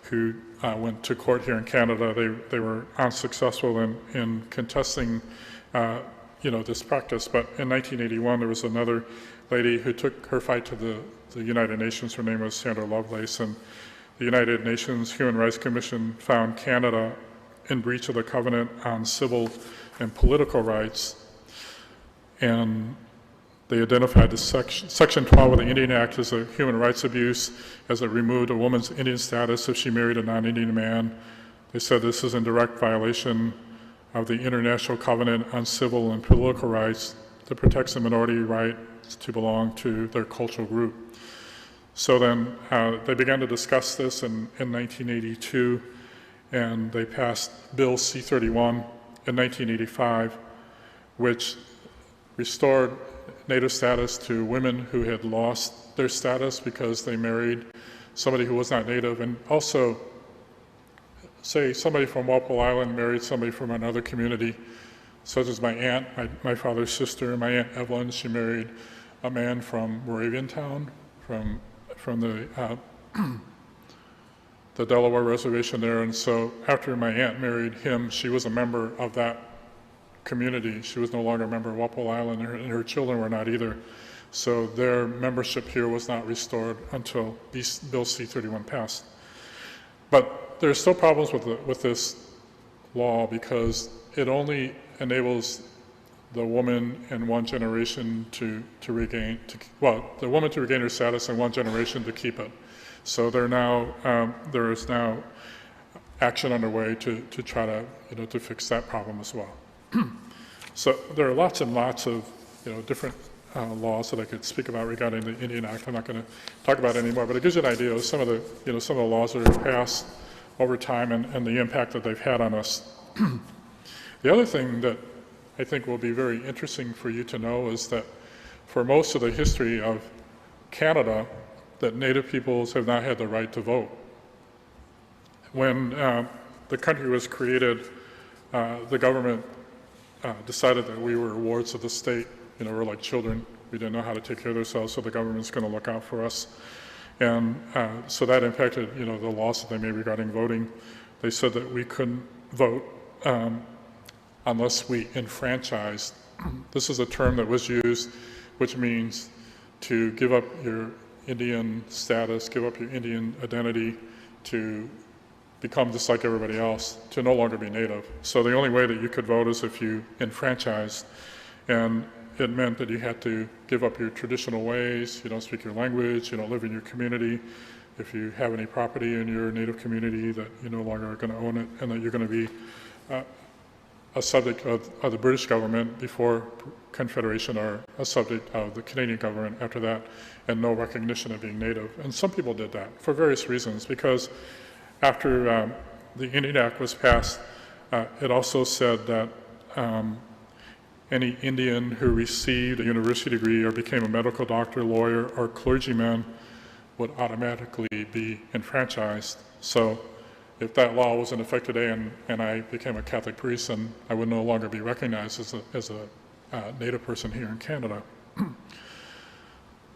who went to court here in Canada. They were unsuccessful in contesting, this practice. But in 1981, there was another lady who took her fight to the United Nations. Her name was Sandra Lovelace, and the United Nations Human Rights Commission found Canada in breach of the Covenant on Civil and Political Rights. And They identified the Section 12 of the Indian Act as a human rights abuse, as it removed a woman's Indian status if she married a non-Indian man. They said this is in direct violation of the International Covenant on Civil and Political Rights that protects the minority right to belong to their cultural group. So then they began to discuss this in 1982, and they passed Bill C-31 in 1985, which restored Native status to women who had lost their status because they married somebody who was not Native, and also, say, somebody from Walpole Island married somebody from another community, such as my aunt, my father's sister, my Aunt Evelyn. She married a man from Moravian Town, from the the Delaware Reservation there, and so after my aunt married him, she was a member of that community. She was no longer a member of Walpole Island, and her children were not either. So their membership here was not restored until Bill C-31 passed. But there's still problems with this law because it only enables the woman in one generation to regain her status in one generation to keep it. So there is now action underway to try to fix that problem as well. So there are lots and lots of different laws that I could speak about regarding the Indian Act. I'm not going to talk about it anymore, but it gives you an idea of some of the laws that are passed over time and the impact that they've had on us. The other thing that I think will be very interesting for you to know is that for most of the history of Canada, that Native peoples have not had the right to vote. When the country was created, the government decided that we were wards of the state. We're like children. We didn't know how to take care of ourselves, so the government's going to look out for us. And so that impacted, the laws that they made regarding voting. They said that we couldn't vote unless we enfranchised. This is a term that was used, which means to give up your Indian status, give up your Indian identity, to become just like everybody else, to no longer be Native. So the only way that you could vote is if you enfranchised, and it meant that you had to give up your traditional ways, you don't speak your language, you don't live in your community. If you have any property in your Native community, that you no longer are going to own it, and that you're going to be a subject of the British government before Confederation, or a subject of the Canadian government after that, and no recognition of being Native. And some people did that for various reasons, because after the Indian Act was passed, it also said that any Indian who received a university degree or became a medical doctor, lawyer, or clergyman would automatically be enfranchised. So if that law was in effect today and I became a Catholic priest, then I would no longer be recognized as a Native person here in Canada.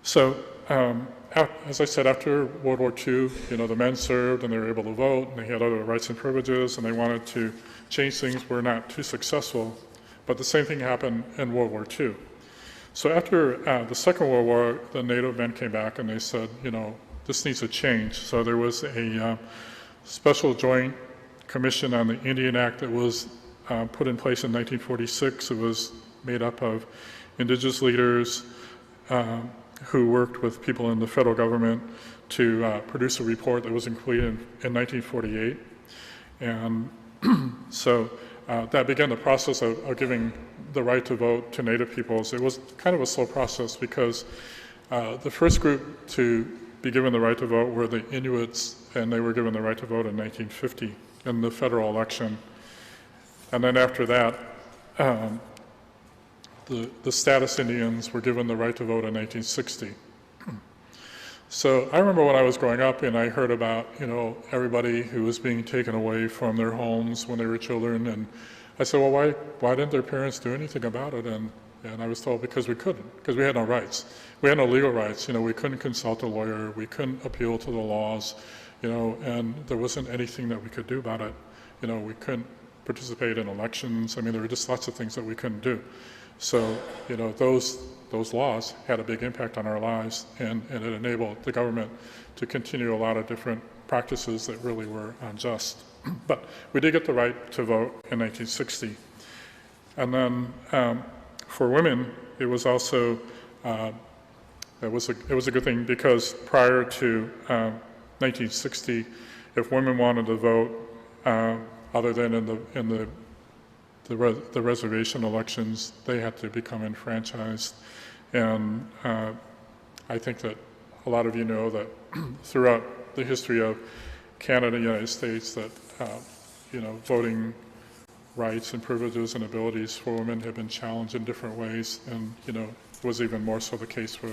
So as I said, after World War II, the men served and they were able to vote and they had other rights and privileges and they wanted to change things, were not too successful. But the same thing happened in World War II. So after the Second World War, the Native men came back and they said, this needs to change. So there was a special joint commission on the Indian Act that was put in place in 1946. It was made up of Indigenous leaders who worked with people in the federal government to produce a report that was completed in 1948. And so that began the process of giving the right to vote to Native peoples. It was kind of a slow process because the first group to be given the right to vote were the Inuits, and they were given the right to vote in 1950 in the federal election. And then after that, the status Indians were given the right to vote in 1960. So I remember when I was growing up and I heard about, everybody who was being taken away from their homes when they were children, and I said, well, why didn't their parents do anything about it? And I was told because we couldn't, because we had no rights. We had no legal rights. We couldn't consult a lawyer, we couldn't appeal to the laws, and there wasn't anything that we could do about it. We couldn't participate in elections. I mean, there were just lots of things that we couldn't do. So, those laws had a big impact on our lives, and it enabled the government to continue a lot of different practices that really were unjust. But we did get the right to vote in 1960. And then for women, it was also it was a good thing because prior to 1960, if women wanted to vote, other than in the reservation elections, they had to become enfranchised. And I think that a lot of you know that throughout the history of Canada and the United States that, voting rights and privileges and abilities for women have been challenged in different ways. And, it was even more so the case for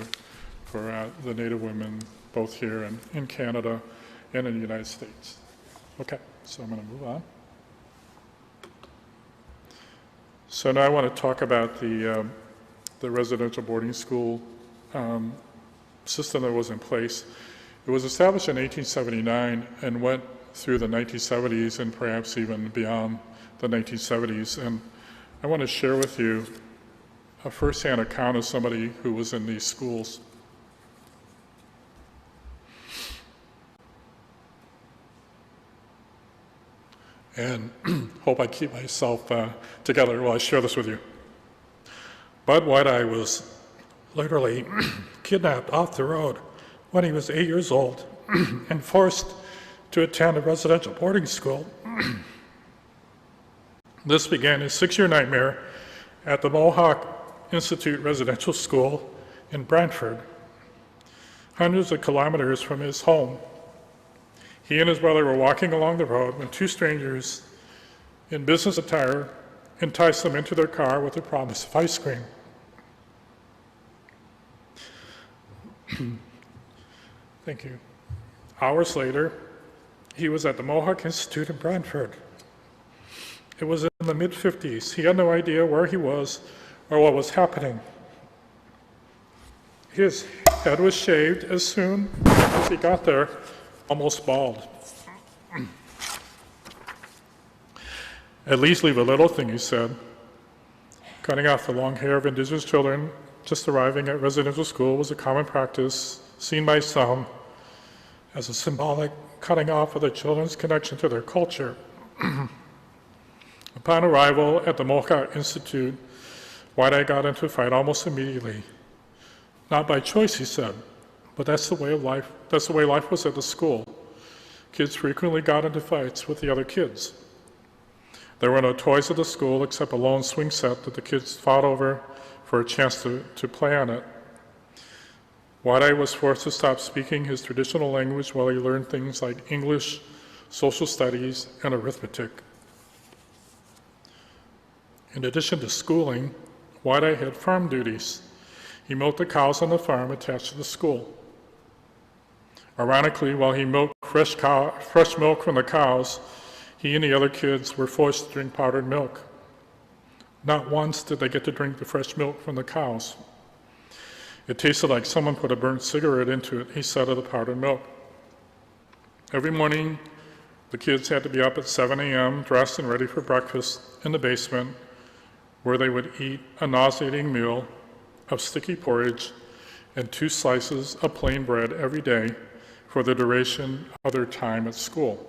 the Native women, both here and in Canada and in the United States. Okay, so I'm going to move on. So now I want to talk about the residential boarding school system that was in place. It was established in 1879 and went through the 1970s and perhaps even beyond the 1970s. And I want to share with you a first-hand account of somebody who was in these schools. And hope I keep myself together while I share this with you. Bud White-Eye was literally kidnapped off the road when he was 8 years old and forced to attend a residential boarding school. This began his 6-year nightmare at the Mohawk Institute Residential School in Brantford, hundreds of kilometers from his home. He and his brother were walking along the road when two strangers in business attire enticed them into their car with the promise of ice cream. Thank you. Hours later, he was at the Mohawk Institute in Brantford. It was in the mid-50s. He had no idea where he was or what was happening. His head was shaved as soon as he got there, almost bald. At least leave a little thing, he said. Cutting off the long hair of Indigenous children just arriving at residential school was a common practice seen by some as a symbolic cutting off of the children's connection to their culture. Upon arrival at the Mohawk Institute, White-Eye got into a fight almost immediately. Not by choice, he said, but that's the way of life. That's the way life was at the school. Kids frequently got into fights with the other kids. There were no toys at the school except a lone swing set that the kids fought over for a chance to play on it. White-Eye was forced to stop speaking his traditional language while he learned things like English, social studies, and arithmetic. In addition to schooling, White-Eye had farm duties. He milked the cows on the farm attached to the school. Ironically, while he milked fresh milk from the cows, he and the other kids were forced to drink powdered milk. Not once did they get to drink the fresh milk from the cows. It tasted like someone put a burnt cigarette into it, he said of the powdered milk. Every morning, the kids had to be up at 7 a.m., dressed and ready for breakfast in the basement, where they would eat a nauseating meal of sticky porridge and 2 slices of plain bread every day for the duration of their time at school.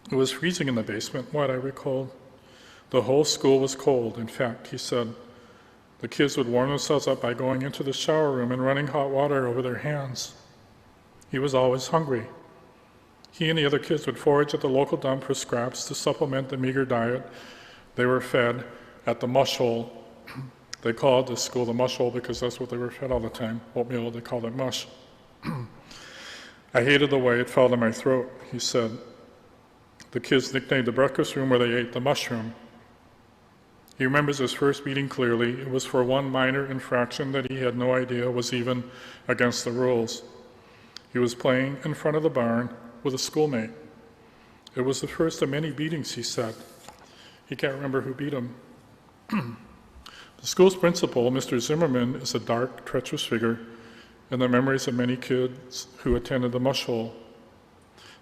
It was freezing in the basement, White-Eye recalled. The whole school was cold. In fact, he said, the kids would warm themselves up by going into the shower room and running hot water over their hands. He was always hungry. He and the other kids would forage at the local dump for scraps to supplement the meager diet they were fed at the mush hole. They called the school the mush hole because that's what they were fed all the time. Oatmeal, they called it mush. I hated the way it fell to my throat, he said. The kids nicknamed the breakfast room where they ate the mushroom. He remembers his first meeting clearly. It was for one minor infraction that he had no idea was even against the rules. He was playing in front of the barn with a schoolmate. It was the first of many beatings, he said. He can't remember who beat him. The school's principal, Mr. Zimmerman, is a dark, treacherous figure in the memories of many kids who attended the mush hole.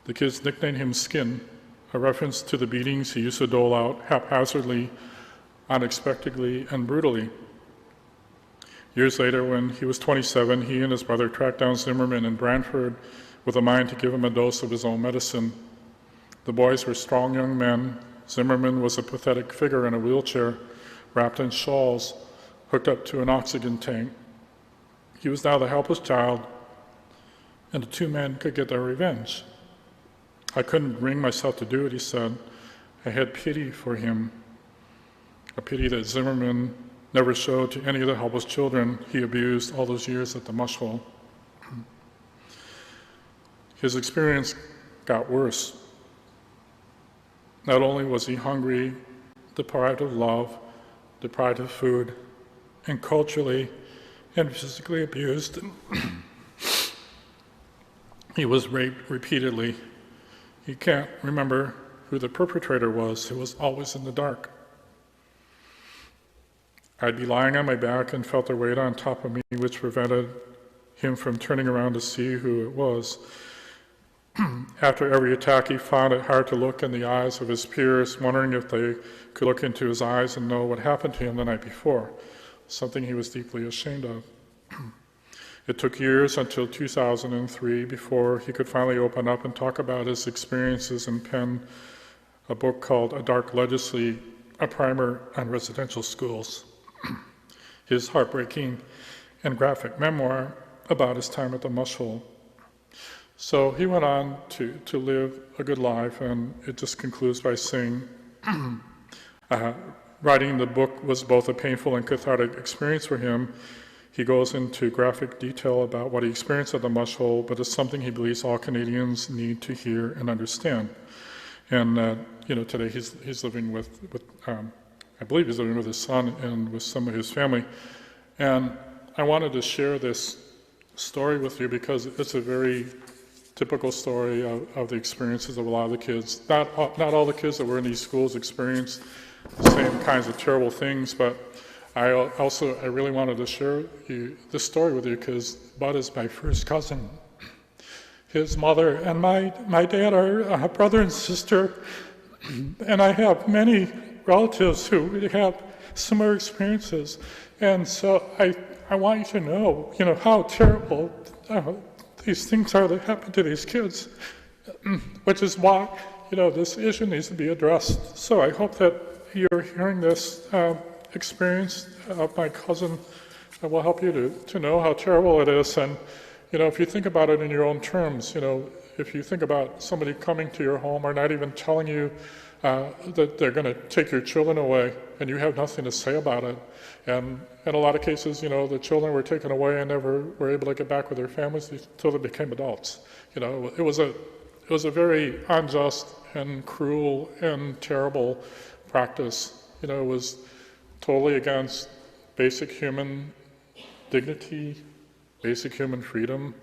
The kids nicknamed him Skin, a reference to the beatings he used to dole out haphazardly, unexpectedly, and brutally. Years later, when he was 27, he and his brother tracked down Zimmerman in Brantford with a mind to give him a dose of his own medicine. The boys were strong young men. Zimmerman was a pathetic figure in a wheelchair, wrapped in shawls, hooked up to an oxygen tank. He was now the helpless child, and the two men could get their revenge. I couldn't bring myself to do it, he said. I had pity for him, a pity that Zimmerman never showed to any of the helpless children he abused all those years at the mush hole. His experience got worse. Not only was he hungry, deprived of love, deprived of food, and culturally and physically abused, he was raped repeatedly. He can't remember who the perpetrator was. It was always in the dark. I'd be lying on my back and felt a weight on top of me which prevented him from turning around to see who it was. After every attack, he found it hard to look in the eyes of his peers, wondering if they could look into his eyes and know what happened to him the night before, something he was deeply ashamed of. It took years until 2003 before he could finally open up and talk about his experiences and pen a book called A Dark Legacy, a primer on residential schools. His heartbreaking and graphic memoir about his time at the mush hole. So he went on to live a good life, and it just concludes by saying, writing the book was both a painful and cathartic experience for him. He goes into graphic detail about what he experienced at the mush hole, but it's something he believes all Canadians need to hear and understand. And today he's living with I believe he's living with his son and with some of his family. And I wanted to share this story with you because it's a very typical story of the experiences of a lot of the kids. Not all the kids that were in these schools experienced the same kinds of terrible things, but I really wanted to share this story with you because Bud is my first cousin. His mother and my dad are a brother and sister, and I have many relatives who have similar experiences. And so I want you to know, how terrible these things are that happen to these kids, which is why, this issue needs to be addressed. So I hope that you're hearing this experience of my cousin that will help you to know how terrible it is. And, if you think about it in your own terms, if you think about somebody coming to your home or not even telling you that they're going to take your children away and you have nothing to say about it. And in a lot of cases, the children were taken away and never were able to get back with their families until they became adults. It was a very unjust and cruel and terrible practice. It was totally against basic human dignity, basic human freedom,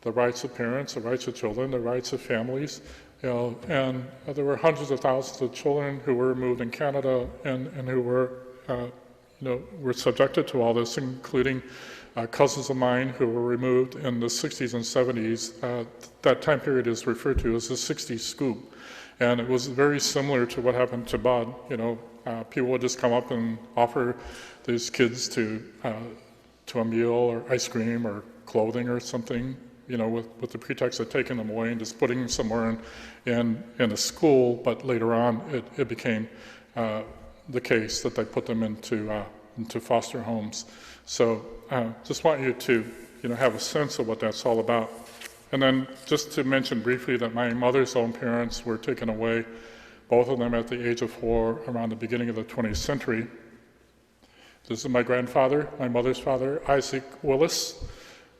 the rights of parents, the rights of children, the rights of families. And there were hundreds of thousands of children who were removed in Canada and who were subjected to all this, including cousins of mine who were removed in the 60s and 70s. That time period is referred to as the 60s scoop. And it was very similar to what happened to Bud. People would just come up and offer these kids to a meal or ice cream or clothing or something, with the pretext of taking them away and just putting them somewhere in a school. But later on, it became the case that they put them into foster homes. So just want you to have a sense of what that's all about. And then just to mention briefly that my mother's own parents were taken away, both of them at the age of 4, around the beginning of the 20th century. This is my grandfather, my mother's father, Isaac Willis.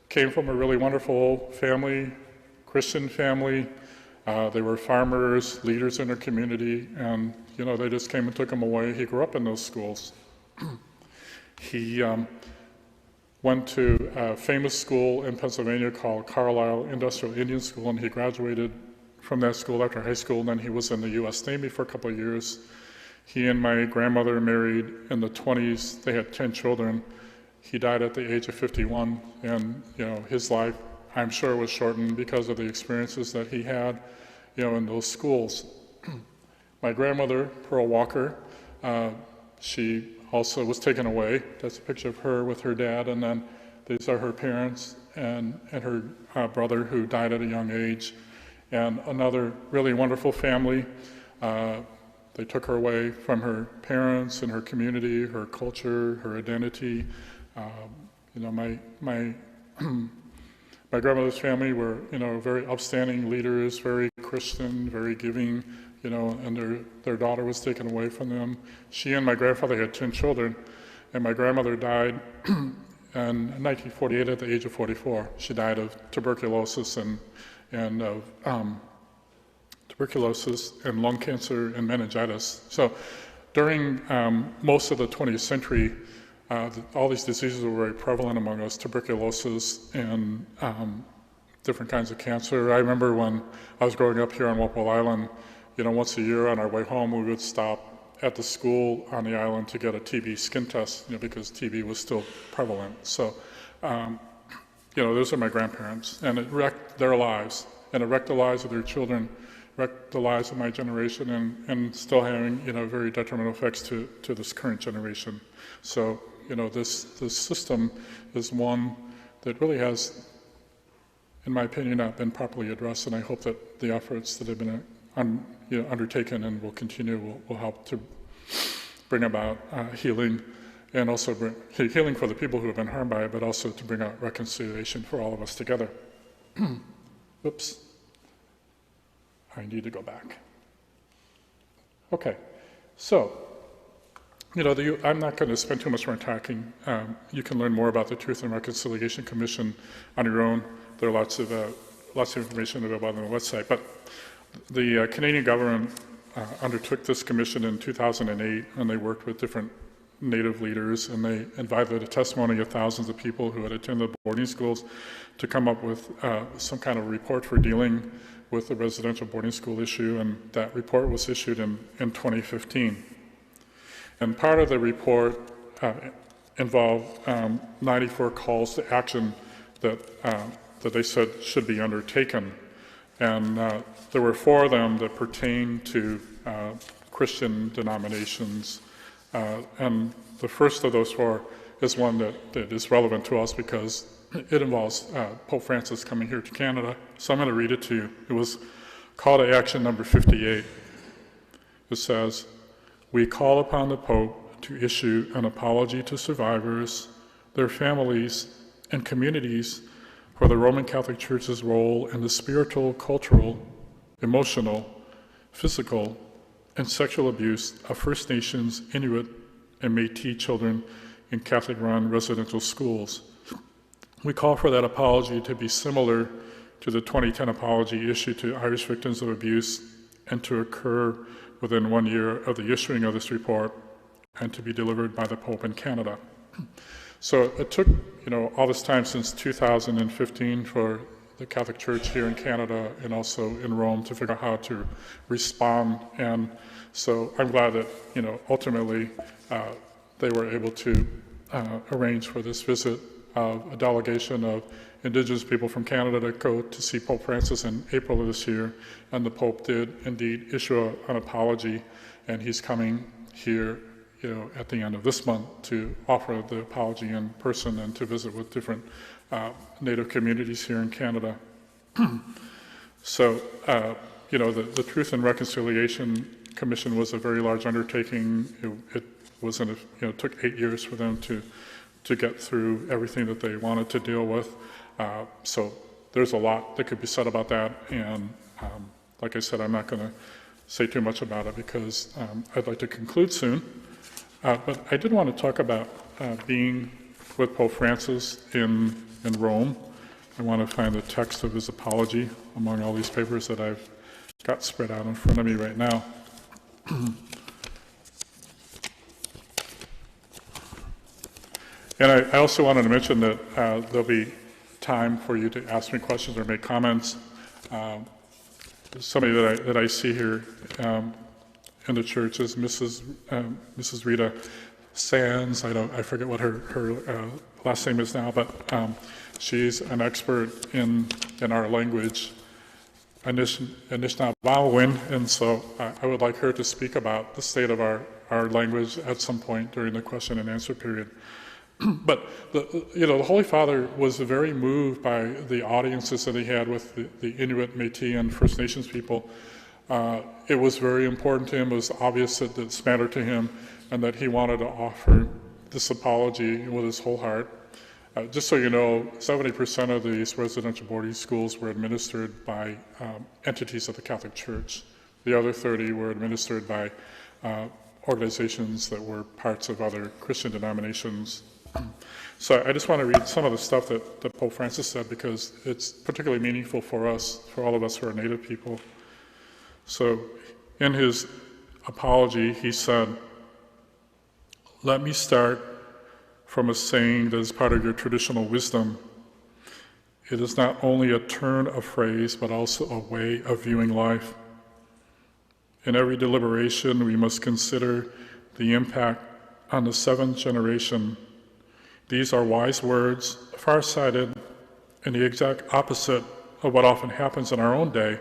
Came from a really wonderful family, Christian family. They were farmers, leaders in their community, and they just came and took him away. He grew up in those schools. He went to a famous school in Pennsylvania called Carlisle Industrial Indian School, and he graduated from that school after high school, and then he was in the U.S. Navy for a couple of years. He and my grandmother married in the 20s. They had 10 children. He died at the age of 51, and his life, I'm sure, was shortened because of the experiences that he had, in those schools. My grandmother, Pearl Walker, she also was taken away. That's a picture of her with her dad, and then these are her parents and her brother who died at a young age, and another really wonderful family. They took her away from her parents and her community, her culture, her identity. My My grandmother's family were, very upstanding leaders, very Christian, very giving, and their daughter was taken away from them. She and my grandfather had 10 children, and my grandmother died in 1948 at the age of 44. She died of tuberculosis and of tuberculosis and lung cancer and meningitis. So during most of the 20th century, all these diseases were very prevalent among us, tuberculosis and different kinds of cancer. I remember when I was growing up here on Walpole Island, once a year on our way home, we would stop at the school on the island to get a TB skin test, because TB was still prevalent. So, those are my grandparents, and it wrecked their lives, and it wrecked the lives of their children, wrecked the lives of my generation, and still having, very detrimental effects to this current generation. So, this system is one that really has, in my opinion, not been properly addressed, and I hope that the efforts that have been undertaken and will continue will help to bring about healing, and also bring healing for the people who have been harmed by it, but also to bring out reconciliation for all of us together. Oops. I need to go back. Okay, so, I'm not going to spend too much more talking. You can learn more about the Truth and Reconciliation Commission on your own. There are lots of information available on the website. But the Canadian government undertook this commission in 2008, and they worked with different Native leaders, and they invited the testimony of thousands of people who had attended boarding schools to come up with some kind of report for dealing with the residential boarding school issue, and that report was issued in 2015. And part of the report involved 94 calls to action that they said should be undertaken. And there were 4 of them that pertain to Christian denominations. And the first of those 4 is one that is relevant to us because it involves Pope Francis coming here to Canada. So I'm going to read it to you. It was call to action number 58. It says, "We call upon the Pope to issue an apology to survivors, their families, and communities for the Roman Catholic Church's role in the spiritual, cultural, emotional, physical, and sexual abuse of First Nations, Inuit, and Métis children in Catholic-run residential schools. We call for that apology to be similar to the 2010 apology issued to Irish victims of abuse and to occur within 1 year of the issuing of this report and to be delivered by the Pope in Canada." So it took, all this time since 2015 for the Catholic Church here in Canada and also in Rome to figure out how to respond. And so I'm glad that, ultimately they were able to arrange for this visit of a delegation of Indigenous people from Canada to go to see Pope Francis in April of this year. And the Pope did indeed issue an apology, and he's coming here at the end of this month to offer the apology in person and to visit with different Native communities here in Canada. So, the Truth and Reconciliation Commission was a very large undertaking. It took 8 years for them to get through everything that they wanted to deal with. So there's a lot that could be said about that, and like I said, I'm not going to say too much about it because I'd like to conclude soon. But I did want to talk about being with Pope Francis in Rome. I want to find the text of his apology among all these papers that I've got spread out in front of me right now. And I also wanted to mention that there'll be time for you to ask me questions or make comments. Somebody that I see here in the church is Mrs. Rita Sands. I forget what her last name is now, but she's an expert in our language, Anishinaabemowin, and so I would like her to speak about the state of our language at some point during the question and answer period. But the Holy Father was very moved by the audiences that he had with the Inuit, Métis, and First Nations people. It was very important to him. It was obvious that this mattered to him, and that he wanted to offer this apology with his whole heart. Just so you know, 70% of these residential boarding schools were administered by entities of the Catholic Church. The other 30 were administered by organizations that were parts of other Christian denominations. So I just want to read some of the stuff that Pope Francis said, because it's particularly meaningful for us, for all of us who are Native people. So in his apology, he said, "Let me start from a saying that is part of your traditional wisdom. It is not only a turn of phrase, but also a way of viewing life. In every deliberation, we must consider the impact on the seventh generation. These are wise words, far-sighted, and the exact opposite of what often happens in our own day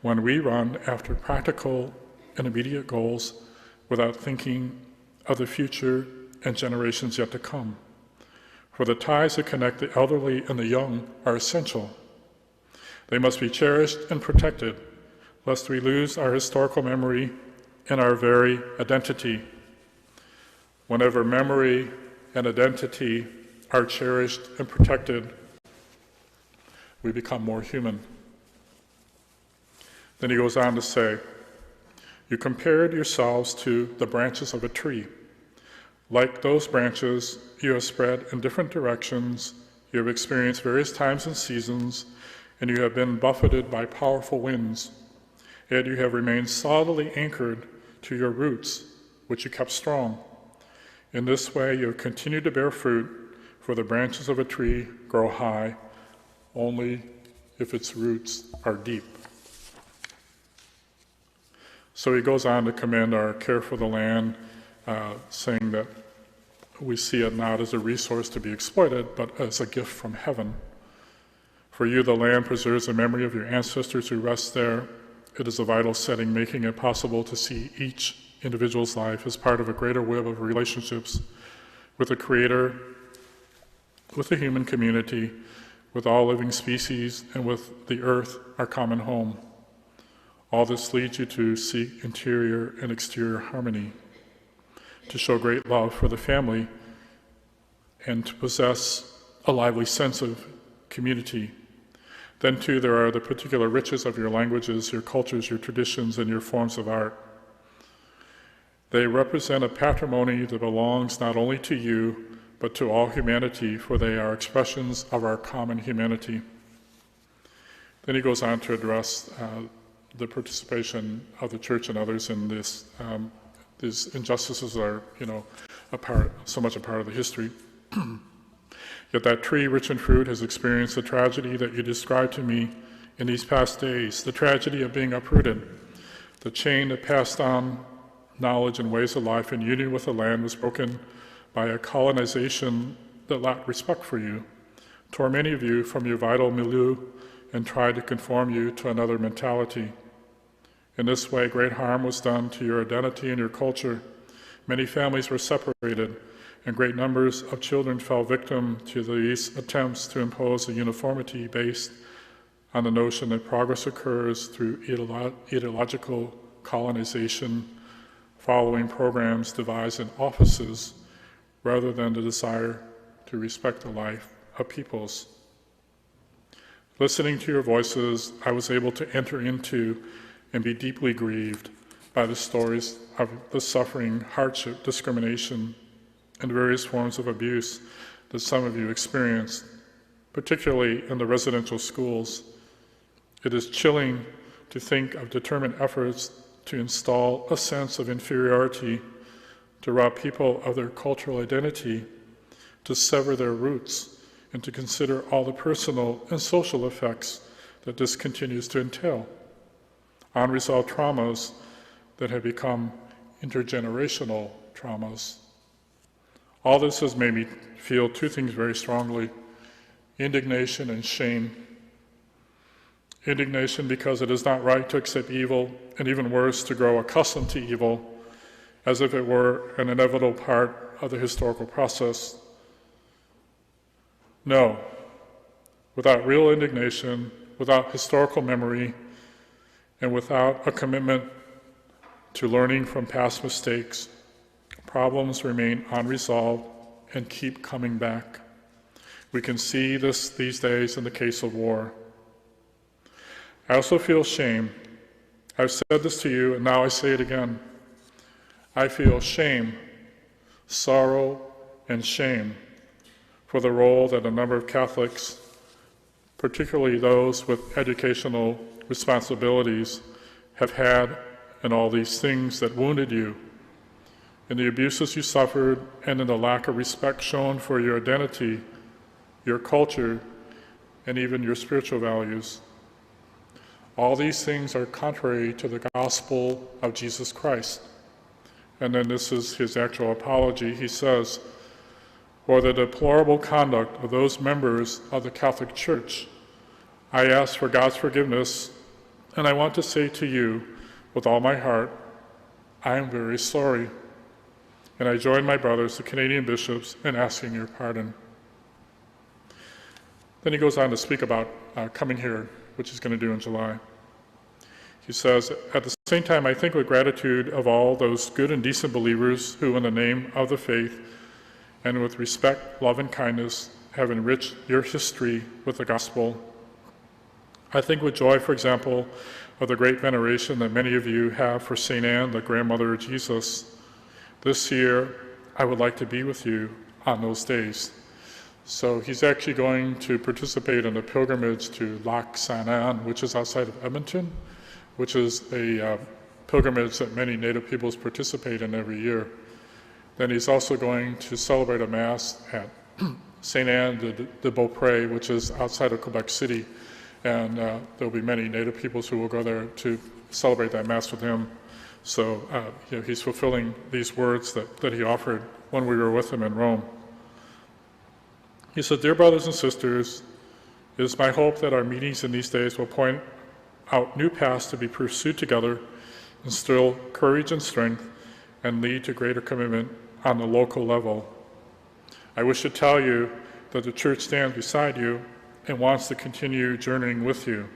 when we run after practical and immediate goals without thinking of the future and generations yet to come. For the ties that connect the elderly and the young are essential. They must be cherished and protected, lest we lose our historical memory and our very identity. Whenever memory and identity are cherished and protected, we become more human." Then he goes on to say, "You compared yourselves to the branches of a tree. Like those branches, you have spread in different directions, you have experienced various times and seasons, and you have been buffeted by powerful winds. Yet you have remained solidly anchored to your roots, which you kept strong. In this way, you have continued to bear fruit, for the branches of a tree grow high only if its roots are deep." So he goes on to commend our care for the land, saying that we see it not as a resource to be exploited, but as a gift from heaven. "For you, the land preserves the memory of your ancestors who rest there. It is a vital setting, making it possible to see each individual's life as part of a greater web of relationships with the Creator, with the human community, with all living species, and with the earth, our common home. All this leads you to seek interior and exterior harmony, to show great love for the family, and to possess a lively sense of community. Then, too, there are the particular riches of your languages, your cultures, your traditions, and your forms of art. They represent a patrimony that belongs not only to you, but to all humanity, for they are expressions of our common humanity." Then he goes on to address the participation of the church and others in this. These injustices are, so much a part of the history. "Yet that tree, rich in fruit, has experienced the tragedy that you described to me in these past days, the tragedy of being uprooted. The chain that passed on knowledge and ways of life in union with the land was broken by a colonization that lacked respect for you, tore many of you from your vital milieu, and tried to conform you to another mentality. In this way, great harm was done to your identity and your culture. Many families were separated, and great numbers of children fell victim to these attempts to impose a uniformity based on the notion that progress occurs through ideological colonization, following programs devised in offices, rather than the desire to respect the life of peoples. Listening to your voices, I was able to enter into and be deeply grieved by the stories of the suffering, hardship, discrimination, and various forms of abuse that some of you experienced, particularly in the residential schools. It is chilling to think of determined efforts to install a sense of inferiority, to rob people of their cultural identity, to sever their roots, and to consider all the personal and social effects that this continues to entail. Unresolved traumas that have become intergenerational traumas. All this has made me feel two things very strongly: indignation and shame. Indignation because it is not right to accept evil, and even worse, to grow accustomed to evil, as if it were an inevitable part of the historical process. No, without real indignation, without historical memory, and without a commitment to learning from past mistakes, problems remain unresolved and keep coming back. We can see this these days in the case of war. I also feel shame. I've said this to you, and now I say it again. I feel shame, sorrow, and shame for the role that a number of Catholics, particularly those with educational responsibilities, have had in all these things that wounded you, in the abuses you suffered, and in the lack of respect shown for your identity, your culture, and even your spiritual values. All these things are contrary to the gospel of Jesus Christ. And then this is his actual apology. He says, "For the deplorable conduct of those members of the Catholic Church, I ask for God's forgiveness, and I want to say to you with all my heart, I am very sorry. And I join my brothers, the Canadian bishops, in asking your pardon." Then he goes on to speak about coming here, which he's going to do in July. He says, "At the same time, I think with gratitude of all those good and decent believers who, in the name of the faith and with respect, love, and kindness, have enriched your history with the gospel. I think with joy, for example, of the great veneration that many of you have for St. Anne, the grandmother of Jesus. This year, I would like to be with you on those days." So he's actually going to participate in a pilgrimage to Lac Sainte Anne, which is outside of Edmonton, which is a pilgrimage that many Native peoples participate in every year. Then he's also going to celebrate a Mass at St. Anne de Beaupré, which is outside of Quebec City, and there'll be many Native peoples who will go there to celebrate that Mass with him. So he's fulfilling these words that he offered when we were with him in Rome. He said, "Dear brothers and sisters, it is my hope that our meetings in these days will point out new paths to be pursued together, instill courage and strength, and lead to greater commitment on the local level. I wish to tell you that the Church stands beside you and wants to continue journeying with you.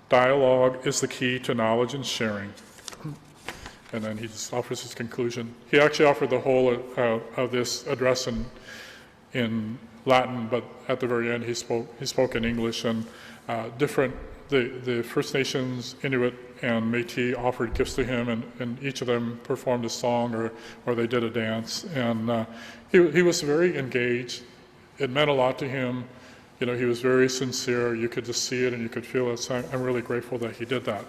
Dialogue is the key to knowledge and sharing." And then he just offers his conclusion. He actually offered the whole of this address in Latin, but at the very end he spoke in English, and the First Nations, Inuit, and Métis offered gifts to him, and each of them performed a song or they did a dance, and he was very engaged. It meant a lot to him. He was very sincere. You could just see it and you could feel it, so I'm really grateful that he did that.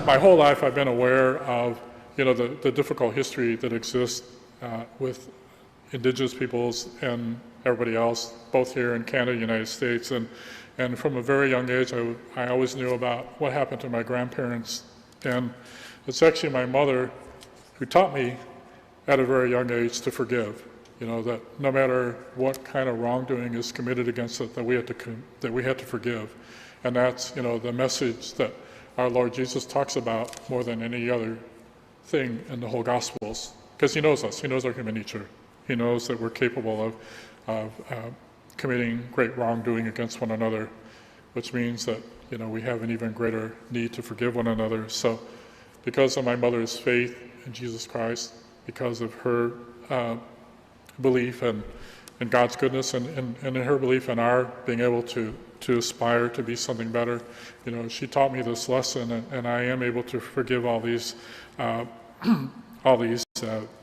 My whole life I've been aware of the difficult history that exists with Indigenous peoples and everybody else, both here in Canada and the United States. And from a very young age, I always knew about what happened to my grandparents. And it's actually my mother who taught me at a very young age to forgive. That no matter what kind of wrongdoing is committed against it, that we had to forgive. And that's, the message that our Lord Jesus talks about more than any other thing in the whole Gospels. Because he knows us. He knows our human nature. He knows that we're capable of committing great wrongdoing against one another, which means that we have an even greater need to forgive one another. So because of my mother's faith in Jesus Christ, because of her belief in God's goodness and in her belief in our being able to aspire to be something better, she taught me this lesson, and I am able to forgive all these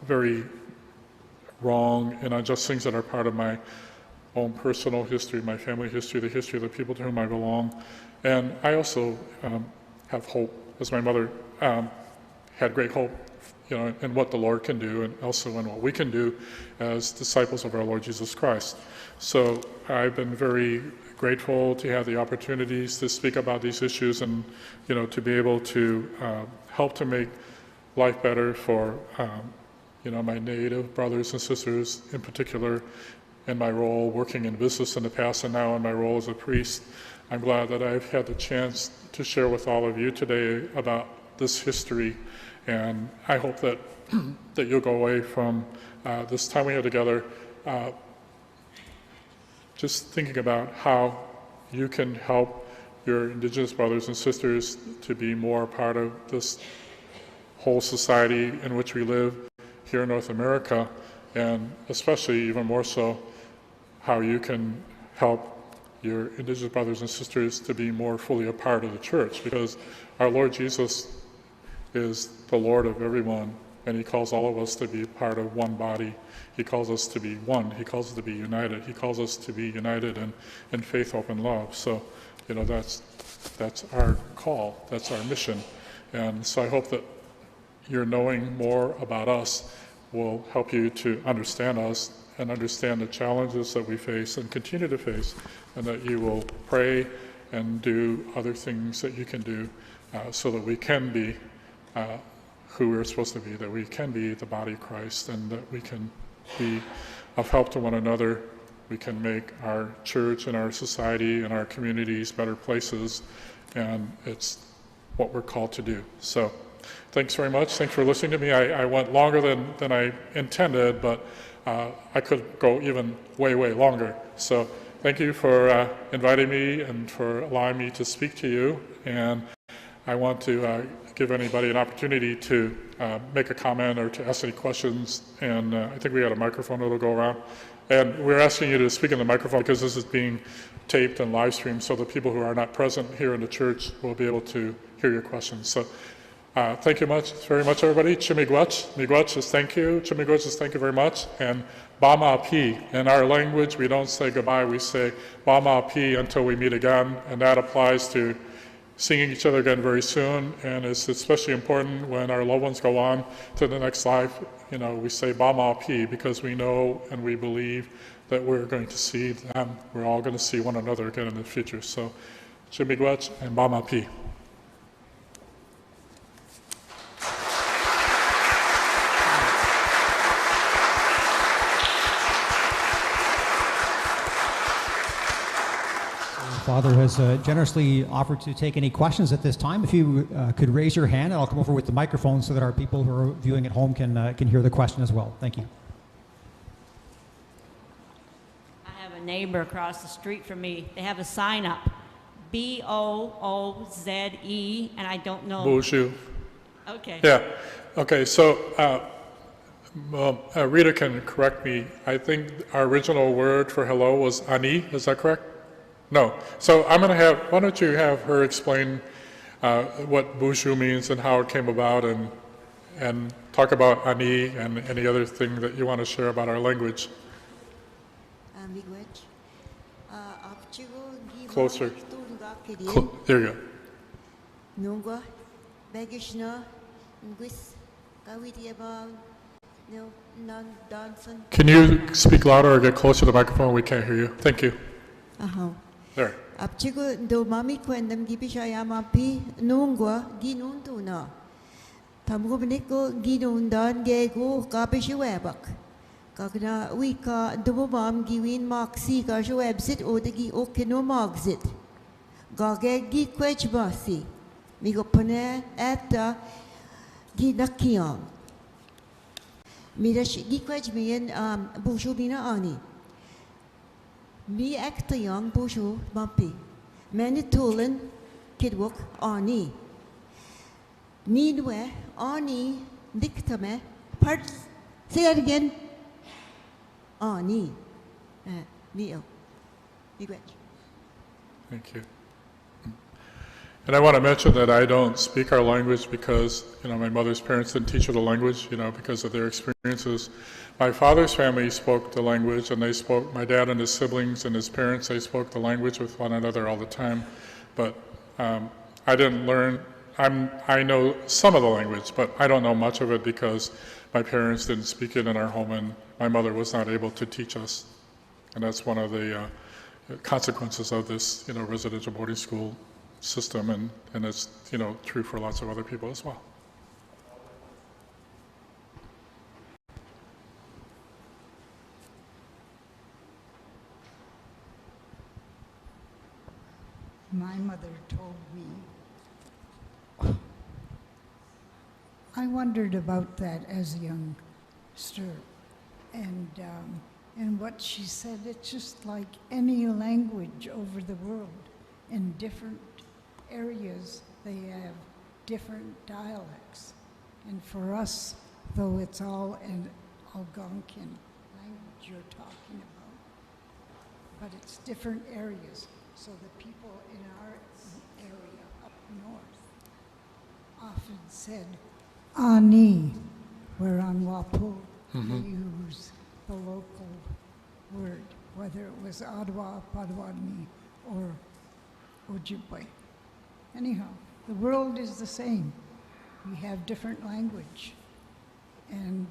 very wrong and unjust things that are part of my own personal history, my family history, the history of the people to whom I belong. And I also have hope, as my mother had great hope, in what the Lord can do, and also in what we can do as disciples of our Lord Jesus Christ. So I've been very grateful to have the opportunities to speak about these issues and, to be able to help to make life better for my Native brothers and sisters in particular, in my role working in business in the past and now in my role as a priest. I'm glad that I've had the chance to share with all of you today about this history, and I hope that you'll go away from this time we had together just thinking about how you can help your Indigenous brothers and sisters to be more a part of this whole society in which we live, here in North America, and especially even more so, how you can help your Indigenous brothers and sisters to be more fully a part of the church, because our Lord Jesus is the Lord of everyone, and he calls all of us to be part of one body. He calls us to be one. He calls us to be united. He calls us to be united in faith, hope, and love. So, that's our call. That's our mission. And so I hope that your knowing more about us will help you to understand us and understand the challenges that we face and continue to face, and that you will pray and do other things that you can do so that we can be who we're supposed to be, that we can be the body of Christ, and that we can be of help to one another. We can make our church and our society and our communities better places, and it's what we're called to do. So thanks very much. Thanks for listening to me. I went longer than I intended, but I could go even way, way longer. So thank you for inviting me and for allowing me to speak to you. And I want to give anybody an opportunity to make a comment or to ask any questions. And I think we got a microphone that'll go around. And we're asking you to speak in the microphone because this is being taped and live streamed, so the people who are not present here in the church will be able to hear your questions. So thank you very much, everybody. Chimigwach. Miigwech is thank you. Chimigwech is thank you very much. And Bama Pi. In our language, we don't say goodbye. We say Bama Pi until we meet again. And that applies to seeing each other again very soon. And it's especially important when our loved ones go on to the next life. We say Bama Pi because we know and we believe that we're going to see them. We're all going to see one another again in the future. So Chimigwech and Bama Pi. Father has generously offered to take any questions at this time. If you could raise your hand, and I'll come over with the microphone so that our people who are viewing at home can hear the question as well. Thank you. I have a neighbor across the street from me. They have a sign up, B-O-O-Z-E, and I don't know. Bushu. Okay. Yeah. Okay. So Rita can correct me. I think our original word for hello was ani. Is that correct? No. So I'm going to why don't you have her explain what Bushu means and how it came about, and talk about ani and any other thing that you want to share about our language. Closer. There you go. Can you speak louder or get closer to the microphone? We can't hear you. Thank you. There. Apchigo do mami kwendam gibishaya mapi nungwa ginunduna. Tamgo beniko ginundan gego kapishuebak. Kakna wika dubo mam giwin maksi kashuebsit odegi okino magzit. Gage gi kwechbasi. Migo pone eta ginakiam. Mirash gi kwechmien bushubina ani. Mi ekta young bushu mapi. Many tulen kidwok ani. Nidwe ani diktame. Say that again. Ani. Mio. Thank you. And I want to mention that I don't speak our language because, my mother's parents didn't teach her the language, because of their experiences. My father's family spoke the language, and my dad and his siblings and his parents, they spoke the language with one another all the time. But I didn't learn, I know some of the language, but I don't know much of it because my parents didn't speak it in our home, and my mother was not able to teach us. And that's one of the consequences of this, residential boarding school system, and it's, true for lots of other people as well. My mother told me, I wondered about that as a youngster, and what she said, it's just like any language over the world. In different areas, they have different dialects. And for us, though it's all in Algonquin language you're talking about. But it's different areas. So the people in our area up north often said ani, where on Wapu they use the local word, whether it was Ottawa, Potawatomi, or Ojibwe. Anyhow, the world is the same. We have different language. And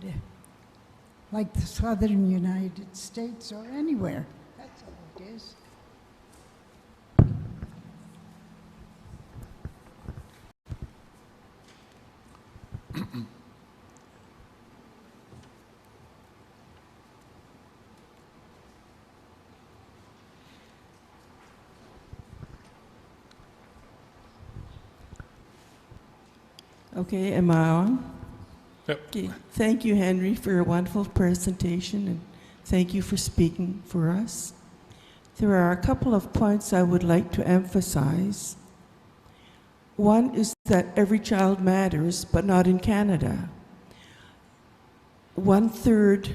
like the southern United States or anywhere, that's all it is. Okay, am I on? Yep. Okay. Thank you, Henry, for your wonderful presentation, and thank you for speaking for us. There are a couple of points I would like to emphasize. One is that every child matters, but not in Canada. 1/3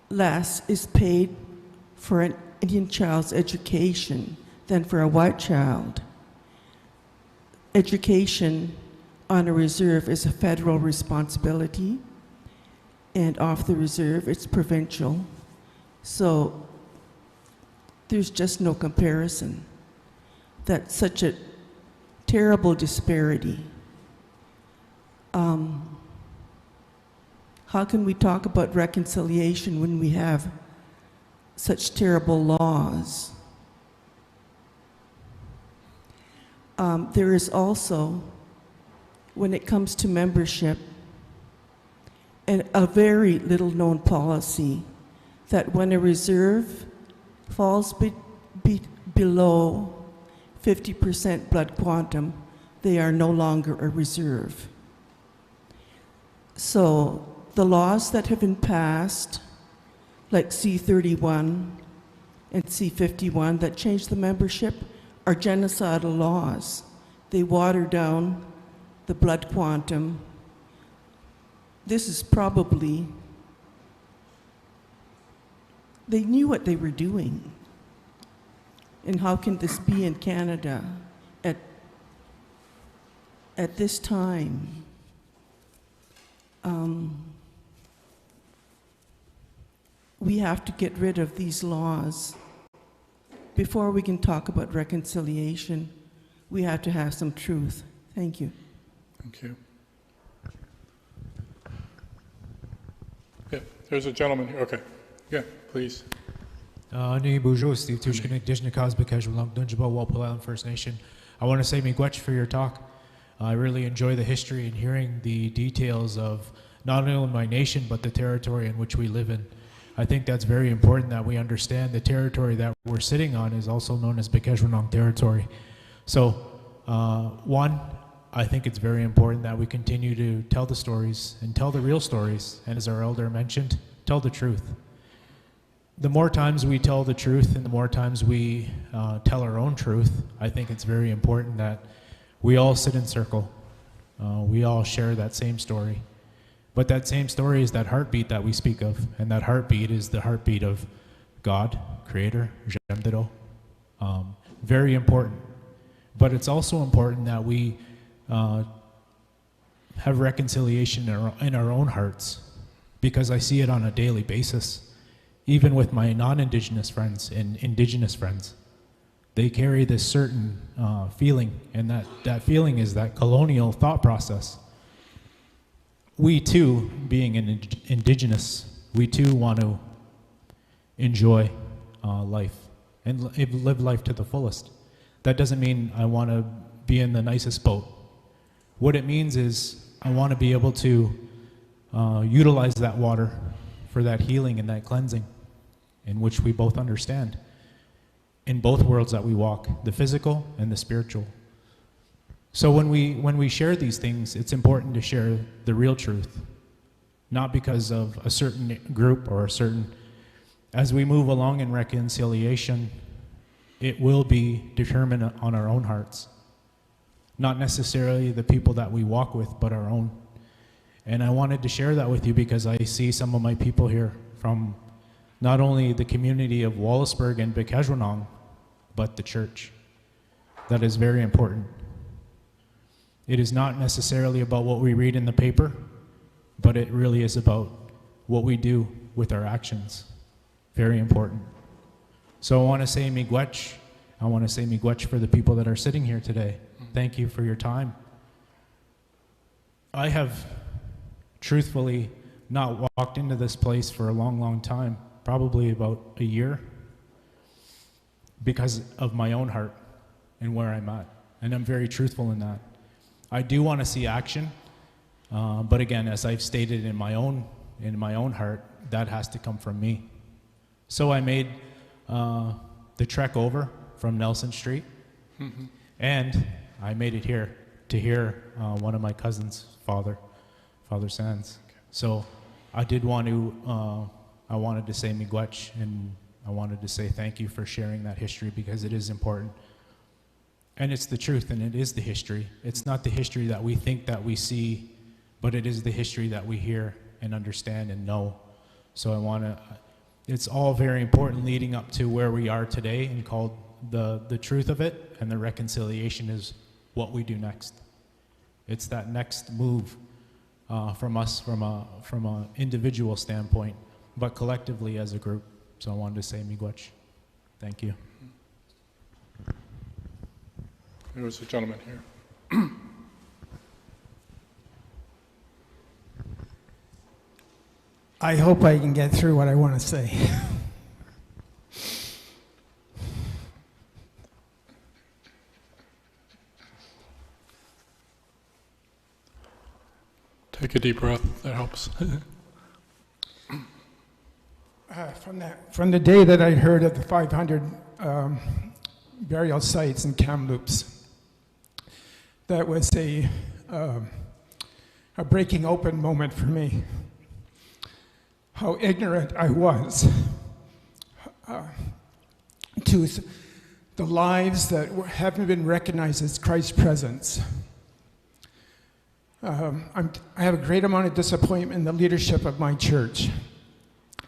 less is paid for an Indian child's education than for a white child. Education on a reserve is a federal responsibility, and off the reserve, it's provincial. So there's just no comparison. That's such a terrible disparity. How can we talk about reconciliation when we have such terrible laws? There is also, when it comes to membership, a very little known policy that when a reserve falls below 50% blood quantum, they are no longer a reserve. So the laws that have been passed, like C-31 and C-51, that change the membership, are genocidal laws. They water down the blood quantum. This is probably, they knew what they were doing. And how can this be in Canada at this time? We have to get rid of these laws. Before we can talk about reconciliation, we have to have some truth. Thank you. Thank you. Yeah, there's a gentleman here. Okay. Yeah, please. Ani Bujo, Steve Tushkin, Indigenous Dunjaba Walpole Island First Nation. I want to say miigwech for your talk. I really enjoy the history and hearing the details of not only my nation, but the territory in which we live in. I think that's very important that we understand the territory that we're sitting on is also known as Bekeshwanong territory. So, one, I think it's very important that we continue to tell the stories and tell the real stories, and as our elder mentioned, tell the truth. The more times we tell the truth and the more times we tell our own truth, I think it's very important that we all sit in circle. We all share that same story. But that same story is that heartbeat that we speak of, and that heartbeat is the heartbeat of God, Creator, Jemdero. Very important. But it's also important that we have reconciliation in our own hearts, because I see it on a daily basis. Even with my non-Indigenous friends and Indigenous friends, they carry this certain feeling, and that feeling is that colonial thought process. We too, being an Indigenous, we too want to enjoy life and live life to the fullest. That doesn't mean I want to be in the nicest boat. What it means is I want to be able to utilize that water for that healing and that cleansing, in which we both understand, in both worlds that we walk, the physical and the spiritual. So when we share these things, it's important to share the real truth, not because of a certain group or a certain. As we move along in reconciliation, it will be determined on our own hearts, not necessarily the people that we walk with, but our own. And I wanted to share that with you because I see some of my people here from not only the community of Wallaceburg and Bikajwanong, but the church. That is very important. It is not necessarily about what we read in the paper, but it really is about what we do with our actions. Very important. So I want to say miigwech. I want to say miigwech for the people that are sitting here today. Thank you for your time. I have truthfully not walked into this place for a long, long time, probably about a year, because of my own heart and where I'm at. And I'm very truthful in that. I do want to see action, but again, as I've stated in my own heart, that has to come from me. So I made the trek over from Nelson Street, and I made it here to hear one of my cousins' Father Sands. So I did want to, I wanted to say miigwech, and I wanted to say thank you for sharing that history because it is important. And it's the truth, and it is the history. It's not the history that we think that we see, but it is the history that we hear and understand and know. So I want to, it's all very important leading up to where we are today and called the truth of it, and the reconciliation is what we do next. It's that next move from us from a individual standpoint, but collectively as a group. So I wanted to say miigwech. Thank you. There was a gentleman here. I hope I can get through what I want to say. Take a deep breath, that helps. From the day that I heard of the 500 burial sites in Kamloops, that was a breaking open moment for me. How ignorant I was to the lives that haven't been recognized as Christ's presence. I have a great amount of disappointment in the leadership of my church.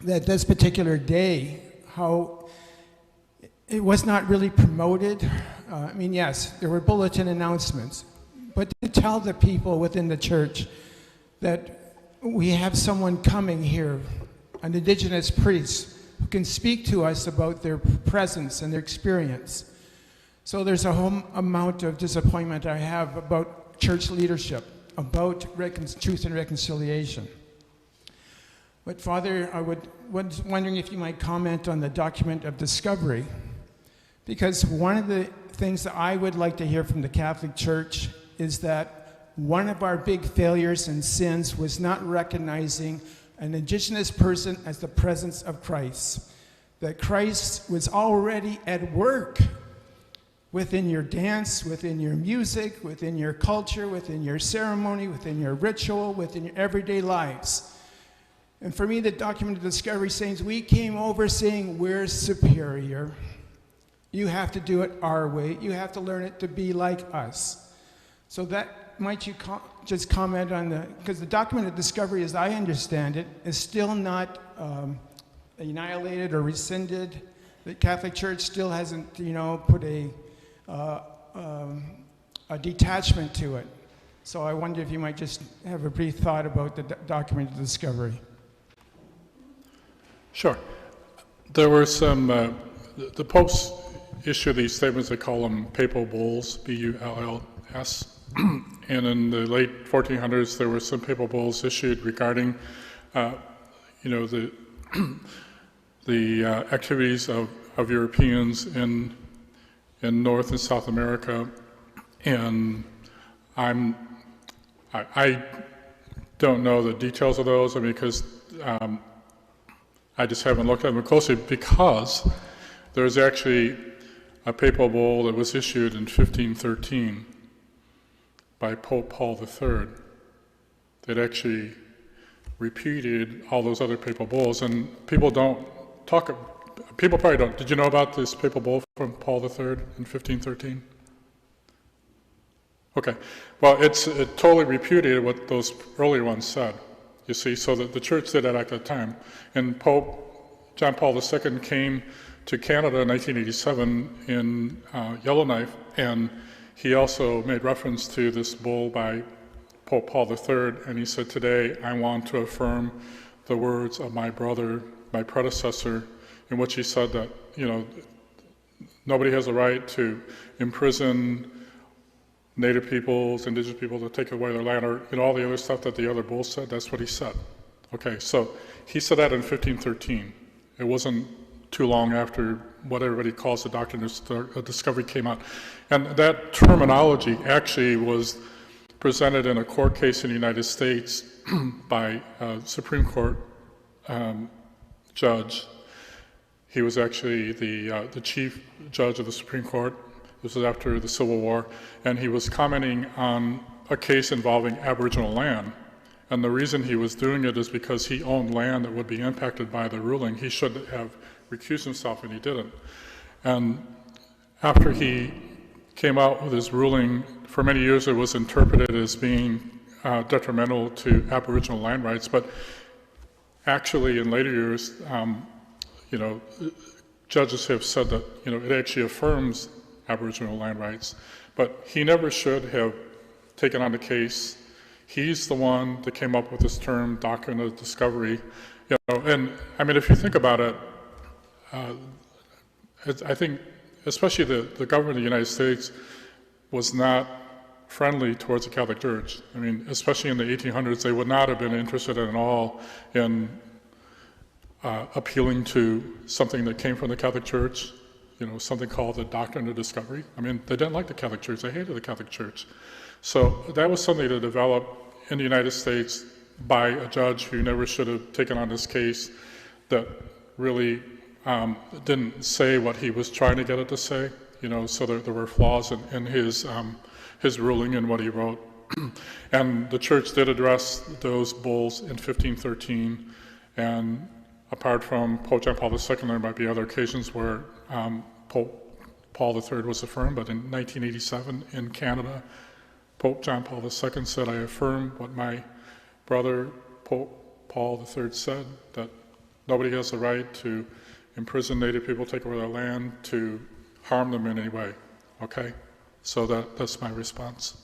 That this particular day, how it was not really promoted. I mean, yes, there were bulletin announcements, but to tell the people within the church that we have someone coming here, an Indigenous priest, who can speak to us about their presence and their experience. So there's a whole amount of disappointment I have about church leadership, about truth and reconciliation. But Father, I was wondering if you might comment on the document of discovery, because one of the things that I would like to hear from the Catholic Church is that one of our big failures and sins was not recognizing an Indigenous person as the presence of Christ. That Christ was already at work within your dance, within your music, within your culture, within your ceremony, within your ritual, within your everyday lives. And for me, the document of discovery saying we came over saying we're superior. You have to do it our way. You have to learn it to be like us. So that, might you just comment on because the document of discovery, as I understand it, is still not annihilated or rescinded. The Catholic Church still hasn't, put a detachment to it. So I wonder if you might just have a brief thought about the document of discovery. Sure. There were some, the popes issue these statements, they call them papal bulls, B-U-L-L-S. And in the late 1400s, there were some papal bulls issued regarding, the activities of Europeans in North and South America. And I don't know the details of those, because I just haven't looked at them closely, because there's actually a papal bull that was issued in 1513 by Pope Paul III that actually repeated all those other papal bulls. And people probably don't. Did you know about this papal bull from Paul III in 1513? Okay. Well, it totally repudiated what those earlier ones said, you see, so that the church did that at the time. And Pope John Paul II came to Canada in 1987 in Yellowknife, and he also made reference to this bull by Pope Paul III, and he said, today I want to affirm the words of my brother, my predecessor, in which he said that, you know, nobody has a right to imprison Native peoples, Indigenous people, to take away their land, or you know, all the other stuff that the other bulls said. That's what he said. Okay, so he said that in 1513. It wasn't too long after what everybody calls the doctrine of discovery came out. And that terminology actually was presented in a court case in the United States by a Supreme Court judge. He was actually the chief judge of the Supreme Court. This was after the Civil War, and he was commenting on a case involving Aboriginal land. And the reason he was doing it is because he owned land that would be impacted by the ruling. He should have recused himself, and he didn't. And after he came out with his ruling, for many years it was interpreted as being detrimental to Aboriginal land rights, but actually in later years, you know, judges have said that, you know, it actually affirms Aboriginal land rights, but he never should have taken on the case. He's the one that came up with this term, doctrine of discovery, you know, and I mean, if you think about it, I think especially the government of the United States was not friendly towards the Catholic Church. I mean, especially in the 1800s, they would not have been interested at all in appealing to something that came from the Catholic Church, you know, something called the doctrine of discovery. I mean, they didn't like the Catholic Church, they hated the Catholic Church. So that was something to develop in the United States by a judge who never should have taken on this case, that really didn't say what he was trying to get it to say, you know, so there were flaws in his ruling and what he wrote. And the church did address those bulls in 1513, and apart from Pope John Paul II, there might be other occasions where Pope Paul III was affirmed, but in 1987 in Canada, Pope John Paul II said, I affirm what my brother Pope Paul III said, that nobody has the right to imprison Native people, take away their land, to harm them in any way, okay? So that's my response.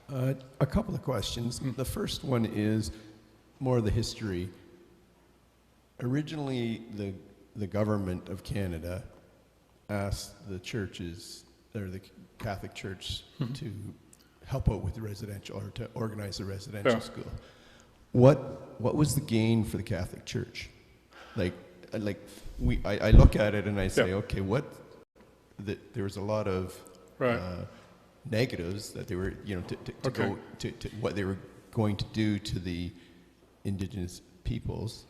A couple of questions. The first one is more of the history. Originally, the government of Canada asked the churches, or the Catholic Church, to help out with the residential, or to organize a residential school. What was the gain for the Catholic Church? I look at it and I say, okay, there was a lot of negatives that they were, you know, to go to what they were going to do to the Indigenous peoples,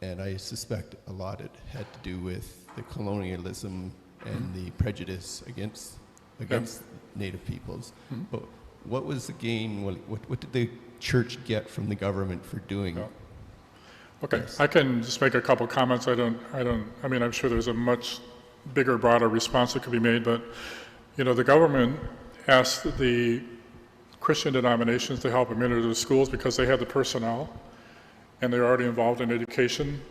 and I suspect a lot it had to do with the colonialism and the prejudice against Native peoples. But what was the gain? What did the church get from the government for doing? Okay, this? I can just make a couple comments. I mean, I'm sure there's a much bigger, broader response that could be made, but you know, the government asked the Christian denominations to help administer the schools because they had the personnel and they were already involved in education,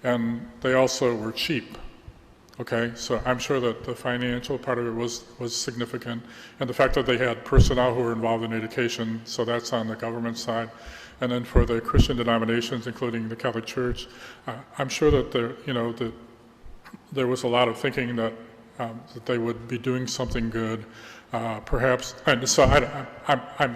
and they also were cheap. Okay, so I'm sure that the financial part of it was significant, and the fact that they had personnel who were involved in education, so that's on the government side. And then for the Christian denominations, including the Catholic Church, I'm sure that there was a lot of thinking that they would be doing something good, perhaps. And so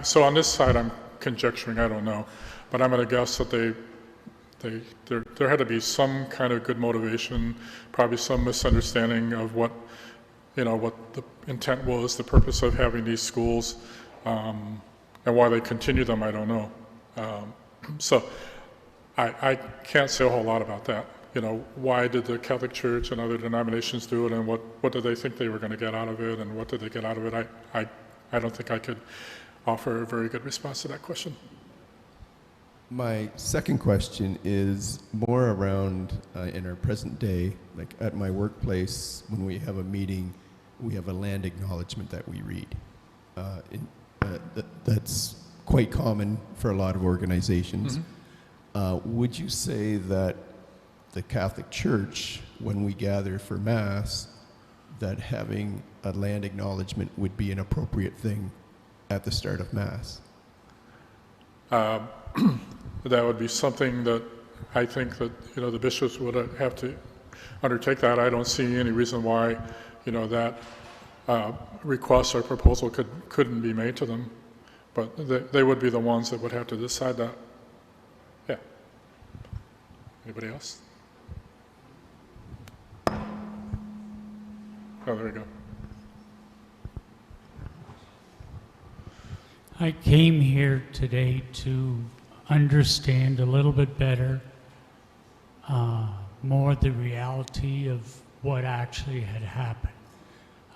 so on this side, I'm conjecturing. I don't know, but I'm going to guess that there had to be some kind of good motivation, probably some misunderstanding of what the intent was, the purpose of having these schools, and why they continue them. I don't know. So I can't say a whole lot about that. You know, why did the Catholic Church and other denominations do it, and what did they think they were going to get out of it, and what did they get out of it? I don't think I could offer a very good response to that question. My second question is more around in our present day, like at my workplace, when we have a meeting, we have a land acknowledgement that we read. That's quite common for a lot of organizations. Would you say that the Catholic Church, when we gather for Mass, that having a land acknowledgement would be an appropriate thing at the start of Mass? That would be something that I think that, the bishops would have to undertake that. I don't see any reason why, that request or proposal couldn't be made to them. But they would be the ones that would have to decide that. Yeah. Anybody else? Oh, there we go. I came here today to understand a little bit better more the reality of what actually had happened.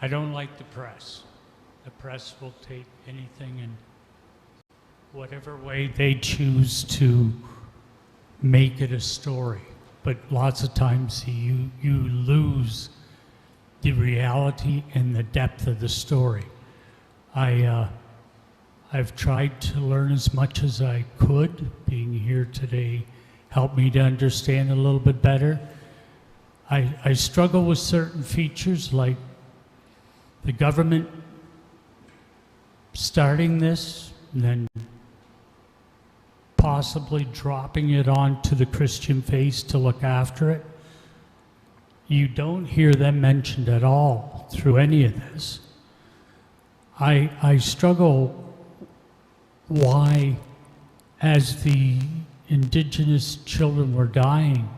I don't like the press. The press will take anything in whatever way they choose to make it a story. But lots of times you lose the reality and the depth of the story. I've tried to learn as much as I could. Being here today helped me to understand a little bit better. I struggle with certain features like the government starting this and then possibly dropping it onto the Christian faith to look after it. You don't hear them mentioned at all through any of this. I struggle why, as the Indigenous children were dying,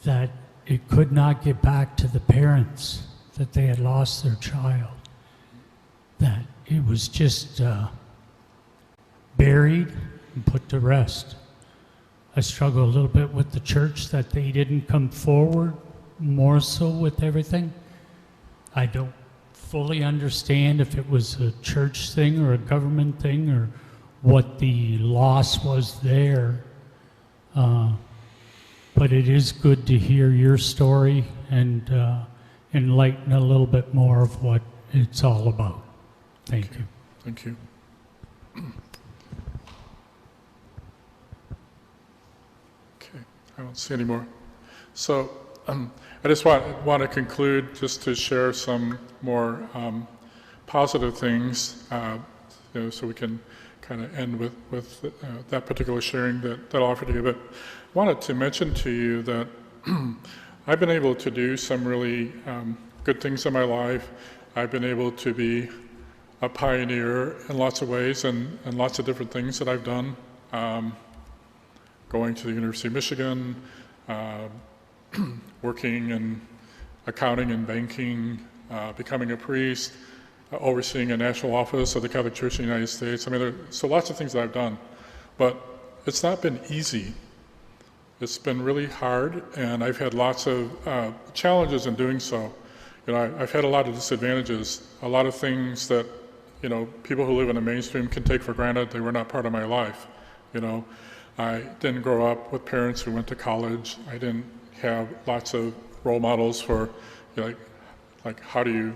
that it could not get back to the parents that they had lost their child, that it was just buried and put to rest. I struggle a little bit with the church that they didn't come forward more so with everything. I don't fully understand if it was a church thing or a government thing or what the loss was there. But it is good to hear your story and enlighten a little bit more of what it's all about. Thank you. Thank you. Okay, I don't see any more. So I just want to conclude just to share some more positive things, so we can kind of end with that particular sharing that I'll offer to you. But I wanted to mention to you that I've been able to do some really good things in my life. I've been able to be a pioneer in lots of ways and lots of different things that I've done. Going to the University of Michigan, working in accounting and banking, becoming a priest, overseeing a national office of the Catholic Church in the United States. I mean, so lots of things that I've done, but it's not been easy. It's been really hard, and I've had lots of challenges in doing so. I've had a lot of disadvantages, a lot of things that, people who live in the mainstream can take for granted. They were not part of my life. I didn't grow up with parents who went to college. I didn't have lots of role models for, like how do you,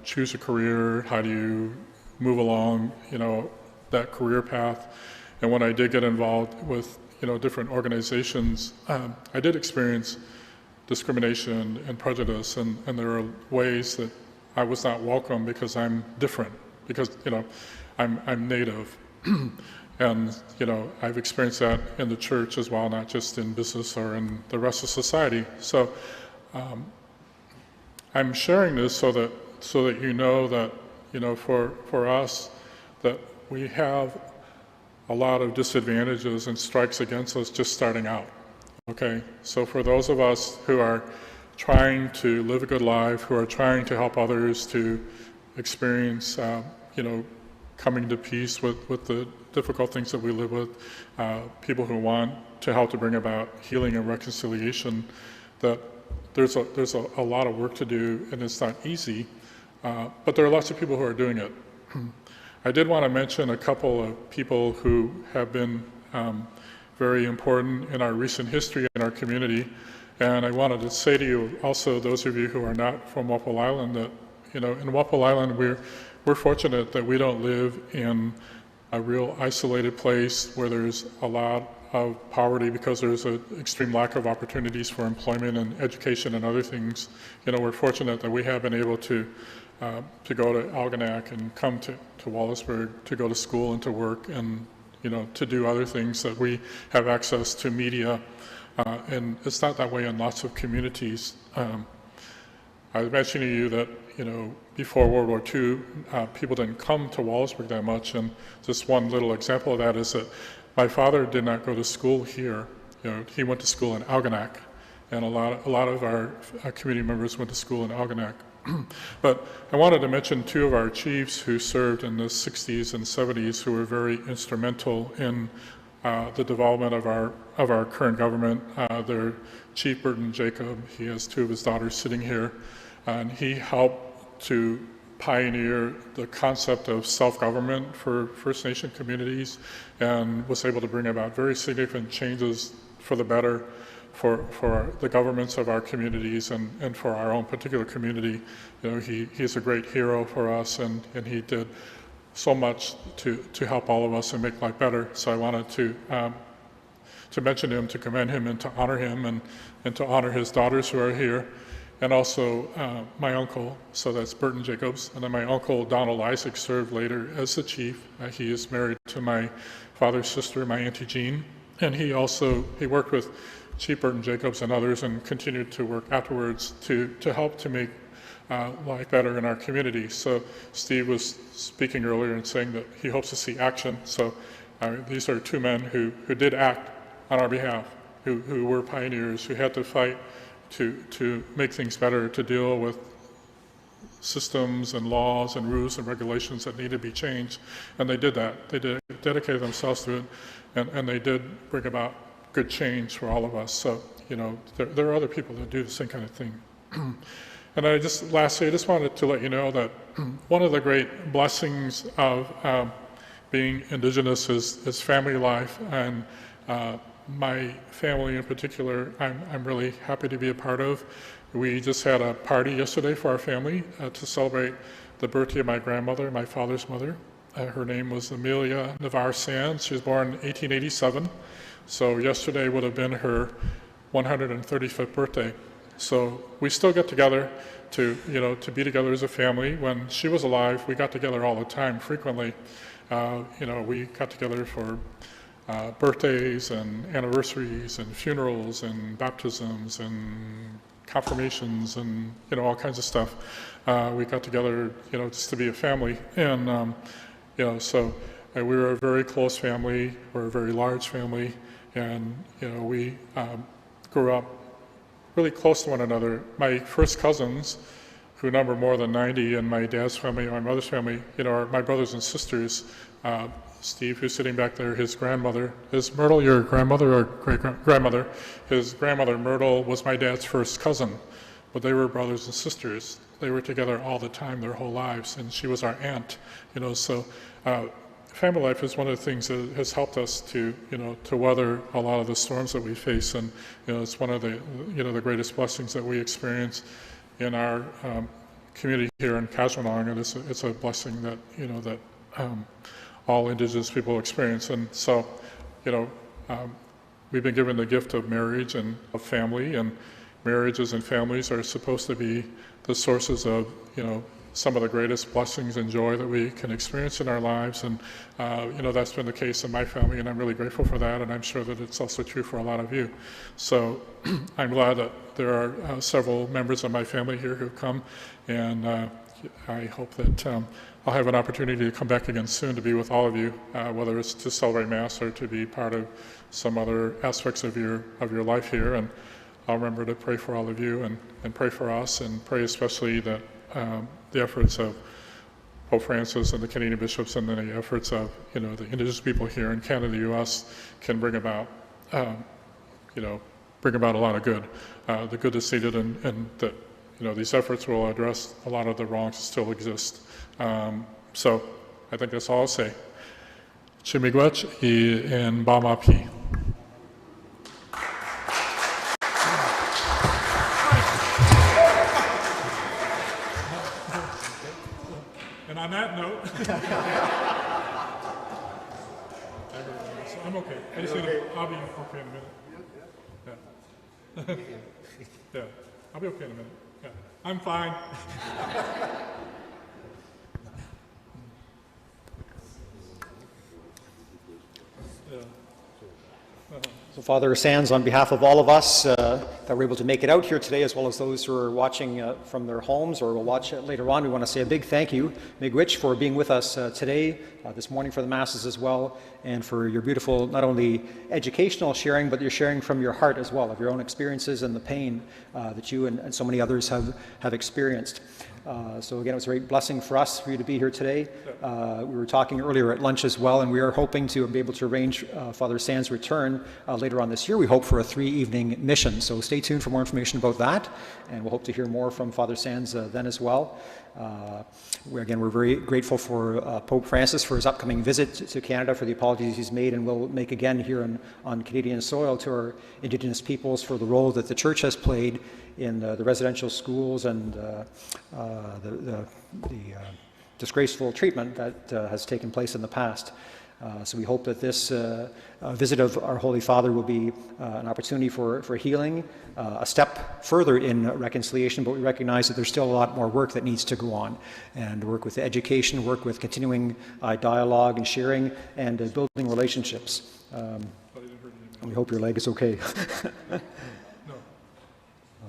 choose a career? How do you move along, that career path? And when I did get involved with, different organizations, I did experience discrimination and prejudice, and there are ways that I was not welcome because I'm different, because, I'm Native. And, I've experienced that in the church as well, not just in business or in the rest of society. So I'm sharing this so that you know that, for us, that we have a lot of disadvantages and strikes against us just starting out. Okay, so for those of us who are trying to live a good life, who are trying to help others to experience, coming to peace with the difficult things that we live with, people who want to help to bring about healing and reconciliation, that there's a lot of work to do, and it's not easy, but there are lots of people who are doing it. I did want to mention a couple of people who have been very important in our recent history in our community. And I wanted to say to you also, those of you who are not from Walpole Island, that in Walpole Island we're fortunate that we don't live in a real isolated place where there's a lot of poverty because there's an extreme lack of opportunities for employment and education and other things. We're fortunate that we have been able to go to Algonac and come to Wallaceburg to go to school and to work and to do other things, that we have access to media, and it's not that way in lots of communities. I was mentioning to you that before World War II, people didn't come to Wallaceburg that much, and just one little example of that is that my father did not go to school here. He went to school in Algonac, and a lot of our community members went to school in Algonac. But I wanted to mention two of our chiefs who served in the 60s and 70s who were very instrumental in the development of our current government. They're Chief Burton Jacob. He has two of his daughters sitting here, and he helped to pioneer the concept of self-government for First Nation communities and was able to bring about very significant changes for the better for the governments of our communities and for our own particular community. He's a great hero for us, and he did so much to help all of us and make life better. So I wanted to mention him, to commend him, and to honor him, and to honor his daughters who are here, and also my uncle, so that's Burton Jacobs, and then my uncle Donald Isaac served later as the chief. He is married to my father's sister, my Auntie Jean, and he worked with Chief Burton Jacobs and others and continued to work afterwards to help to make life better in our community. So Steve was speaking earlier and saying that he hopes to see action. So these are two men who did act on our behalf, who were pioneers, who had to fight to make things better, to deal with systems and laws and rules and regulations that need to be changed. And they did that. They dedicated themselves to it, and they did bring about good change for all of us. So, there are other people that do the same kind of thing. And lastly, I just wanted to let you know that one of the great blessings of being Indigenous is family life, and my family in particular, I'm really happy to be a part of. We just had a party yesterday for our family to celebrate the birthday of my grandmother, my father's mother. Her name was Amelia Navarre Sands. She was born in 1887. So yesterday would have been her 135th birthday. So we still get together to be together as a family. When she was alive, we got together all the time, frequently. We got together for birthdays and anniversaries and funerals and baptisms and confirmations and all kinds of stuff. We got together just to be a family, and so we were a very close family. We're a very large family, and we grew up really close to one another. My first cousins, who number more than 90 in my dad's family, my mother's family, are my brothers and sisters. Steve, who's sitting back there, his grandmother, is Myrtle your grandmother or great-grandmother? His grandmother, Myrtle, was my dad's first cousin, but they were brothers and sisters. They were together all the time, their whole lives, and she was our aunt, so family life is one of the things that has helped us to weather a lot of the storms that we face, and it's one of the the greatest blessings that we experience in our community here in Kajanong, and it's a blessing that that all Indigenous people experience. And so we've been given the gift of marriage and of family, and marriages and families are supposed to be the sources of some of the greatest blessings and joy that we can experience in our lives, and that's been the case in my family, and I'm really grateful for that, and I'm sure that it's also true for a lot of you. So I'm glad that there are several members of my family here who've come, and I hope that I'll have an opportunity to come back again soon to be with all of you, whether it's to celebrate Mass or to be part of some other aspects of your life here. And I'll remember to pray for all of you and pray for us, and pray especially that the efforts of Pope Francis and the Canadian bishops, and then the efforts of the Indigenous people here in Canada, the U.S., can bring about bring about a lot of good, the good that's needed, and that these efforts will address a lot of the wrongs that still exist. So I think that's all I'll say. Chimigwech and Bamapi. And on that note, I'm okay. I just need to, I'll be okay in a minute. Yeah. Yeah, I'll be okay in a minute. Yeah. I'm fine. So Father Sands, on behalf of all of us that were able to make it out here today, as well as those who are watching from their homes or will watch it later on, we want to say a big thank you, Miigwech, for being with us today, this morning for the Masses as well, and for your beautiful, not only educational sharing, but your sharing from your heart as well, of your own experiences and the pain that you and so many others have experienced. So again, it was a great blessing for us for you to be here today. We were talking earlier at lunch as well, and we are hoping to be able to arrange Father Sands' return later on this year. We hope for a 3-evening mission. So stay tuned for more information about that, and we'll hope to hear more from Father Sands then as well. We're very grateful for Pope Francis for his upcoming visit to Canada, for the apologies he's made and will make again here on Canadian soil to our Indigenous peoples for the role that the Church has played in the residential schools and the disgraceful treatment that has taken place in the past. So we hope that this visit of our Holy Father will be an opportunity for healing, a step further in reconciliation, but we recognize that there's still a lot more work that needs to go on, and work with education, work with continuing dialogue and sharing, and building relationships. We hope your leg is okay.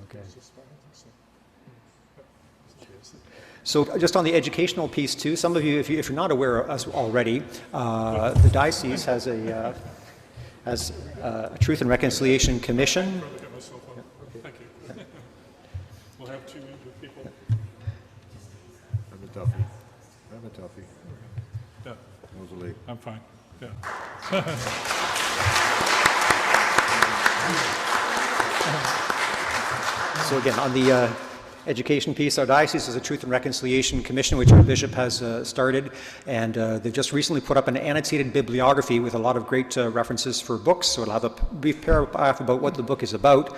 Okay. So just on the educational piece too, some of you, if you're not aware of us already, the diocese has a Truth and Reconciliation Commission. Thank you. We'll have 2 people. Have a toughie. Have a toughie. Yeah. Mosely. I'm fine. Yeah. So again, on the education piece, our diocese is a Truth and Reconciliation Commission, which our bishop has started, and they've just recently put up an annotated bibliography with a lot of great references for books. So it'll have a brief paragraph about what the book is about,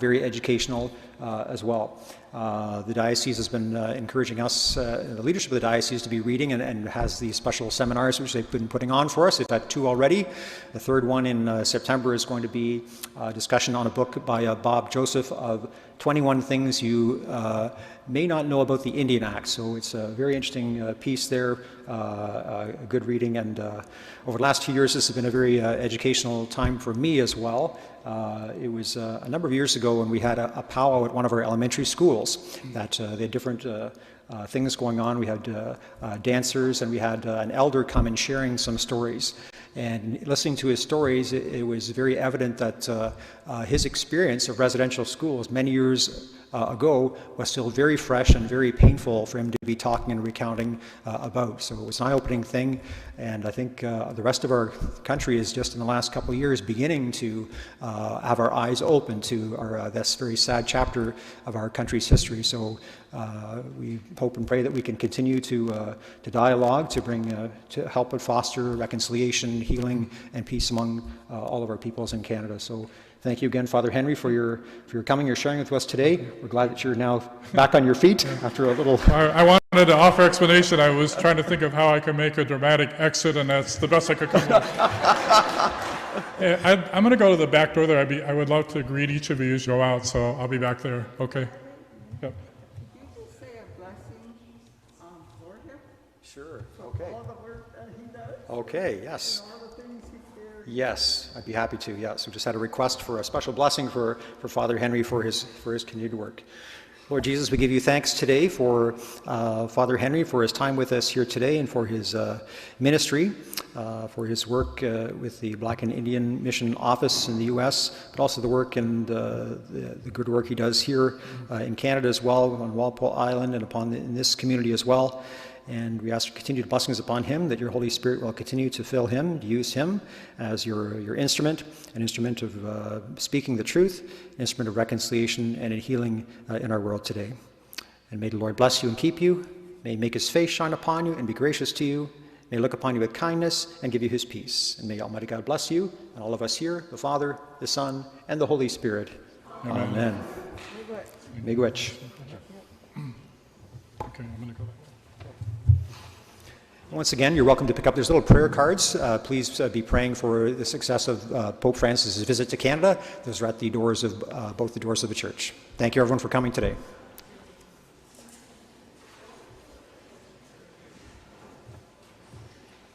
very educational as well. The diocese has been encouraging us, the leadership of the diocese, to be reading and has these special seminars which they've been putting on for us. They've had 2 already. The 3rd one in September is going to be a discussion on a book by Bob Joseph of 21 things you may not know about the Indian Act. So it's a very interesting piece there, good reading, and over the last 2 years this has been a very educational time for me as well. It was a number of years ago when we had a powwow at one of our elementary schools that they had different things going on. We had dancers, and we had an elder come and sharing some stories. And listening to his stories, it was very evident that his experience of residential schools many years ago was still very fresh and very painful for him to be talking and recounting about. So it was an eye-opening thing, and I think the rest of our country is just in the last couple of years beginning to have our eyes open to this very sad chapter of our country's history. So we hope and pray that we can continue to dialogue, to bring, to help and foster reconciliation, healing, and peace among all of our peoples in Canada. So thank you again, Father Henry, for your coming, your sharing with us today. We're glad that you're now back on your feet after a little. I wanted to offer explanation. I was trying to think of how I could make a dramatic exit, and that's the best I could come up with. I'm going to go to the back door there. I would love to greet each of you as you go out, so I'll be back there. Okay. Yep. Could you just say a blessing for him? Sure. Okay. All the work that he does? Okay. Yes. All the things he cares. Yes, I'd be happy to. Yes, we just had a request for a special blessing for Father Henry for his continued work. Lord Jesus, we give you thanks today for Father Henry, for his time with us here today, and for his ministry, for his work with the Black and Indian Mission Office in the U.S., but also the work and the good work he does here in Canada as well, on Walpole Island and in this community as well. And we ask for continued blessings upon him, that your Holy Spirit will continue to fill him, to use him as your instrument, an instrument of speaking the truth, an instrument of reconciliation and in healing in our world today. And may the Lord bless you and keep you. May he make his face shine upon you and be gracious to you. May he look upon you with kindness and give you his peace. And may Almighty God bless you and all of us here, the Father, the Son, and the Holy Spirit. Amen. Miigwech. Okay, I'm going to go. Once again, you're welcome to pick up these little prayer cards. Please be praying for the success of Pope Francis's visit to Canada. Those are at the doors of both the doors of the church. Thank you, everyone, for coming today.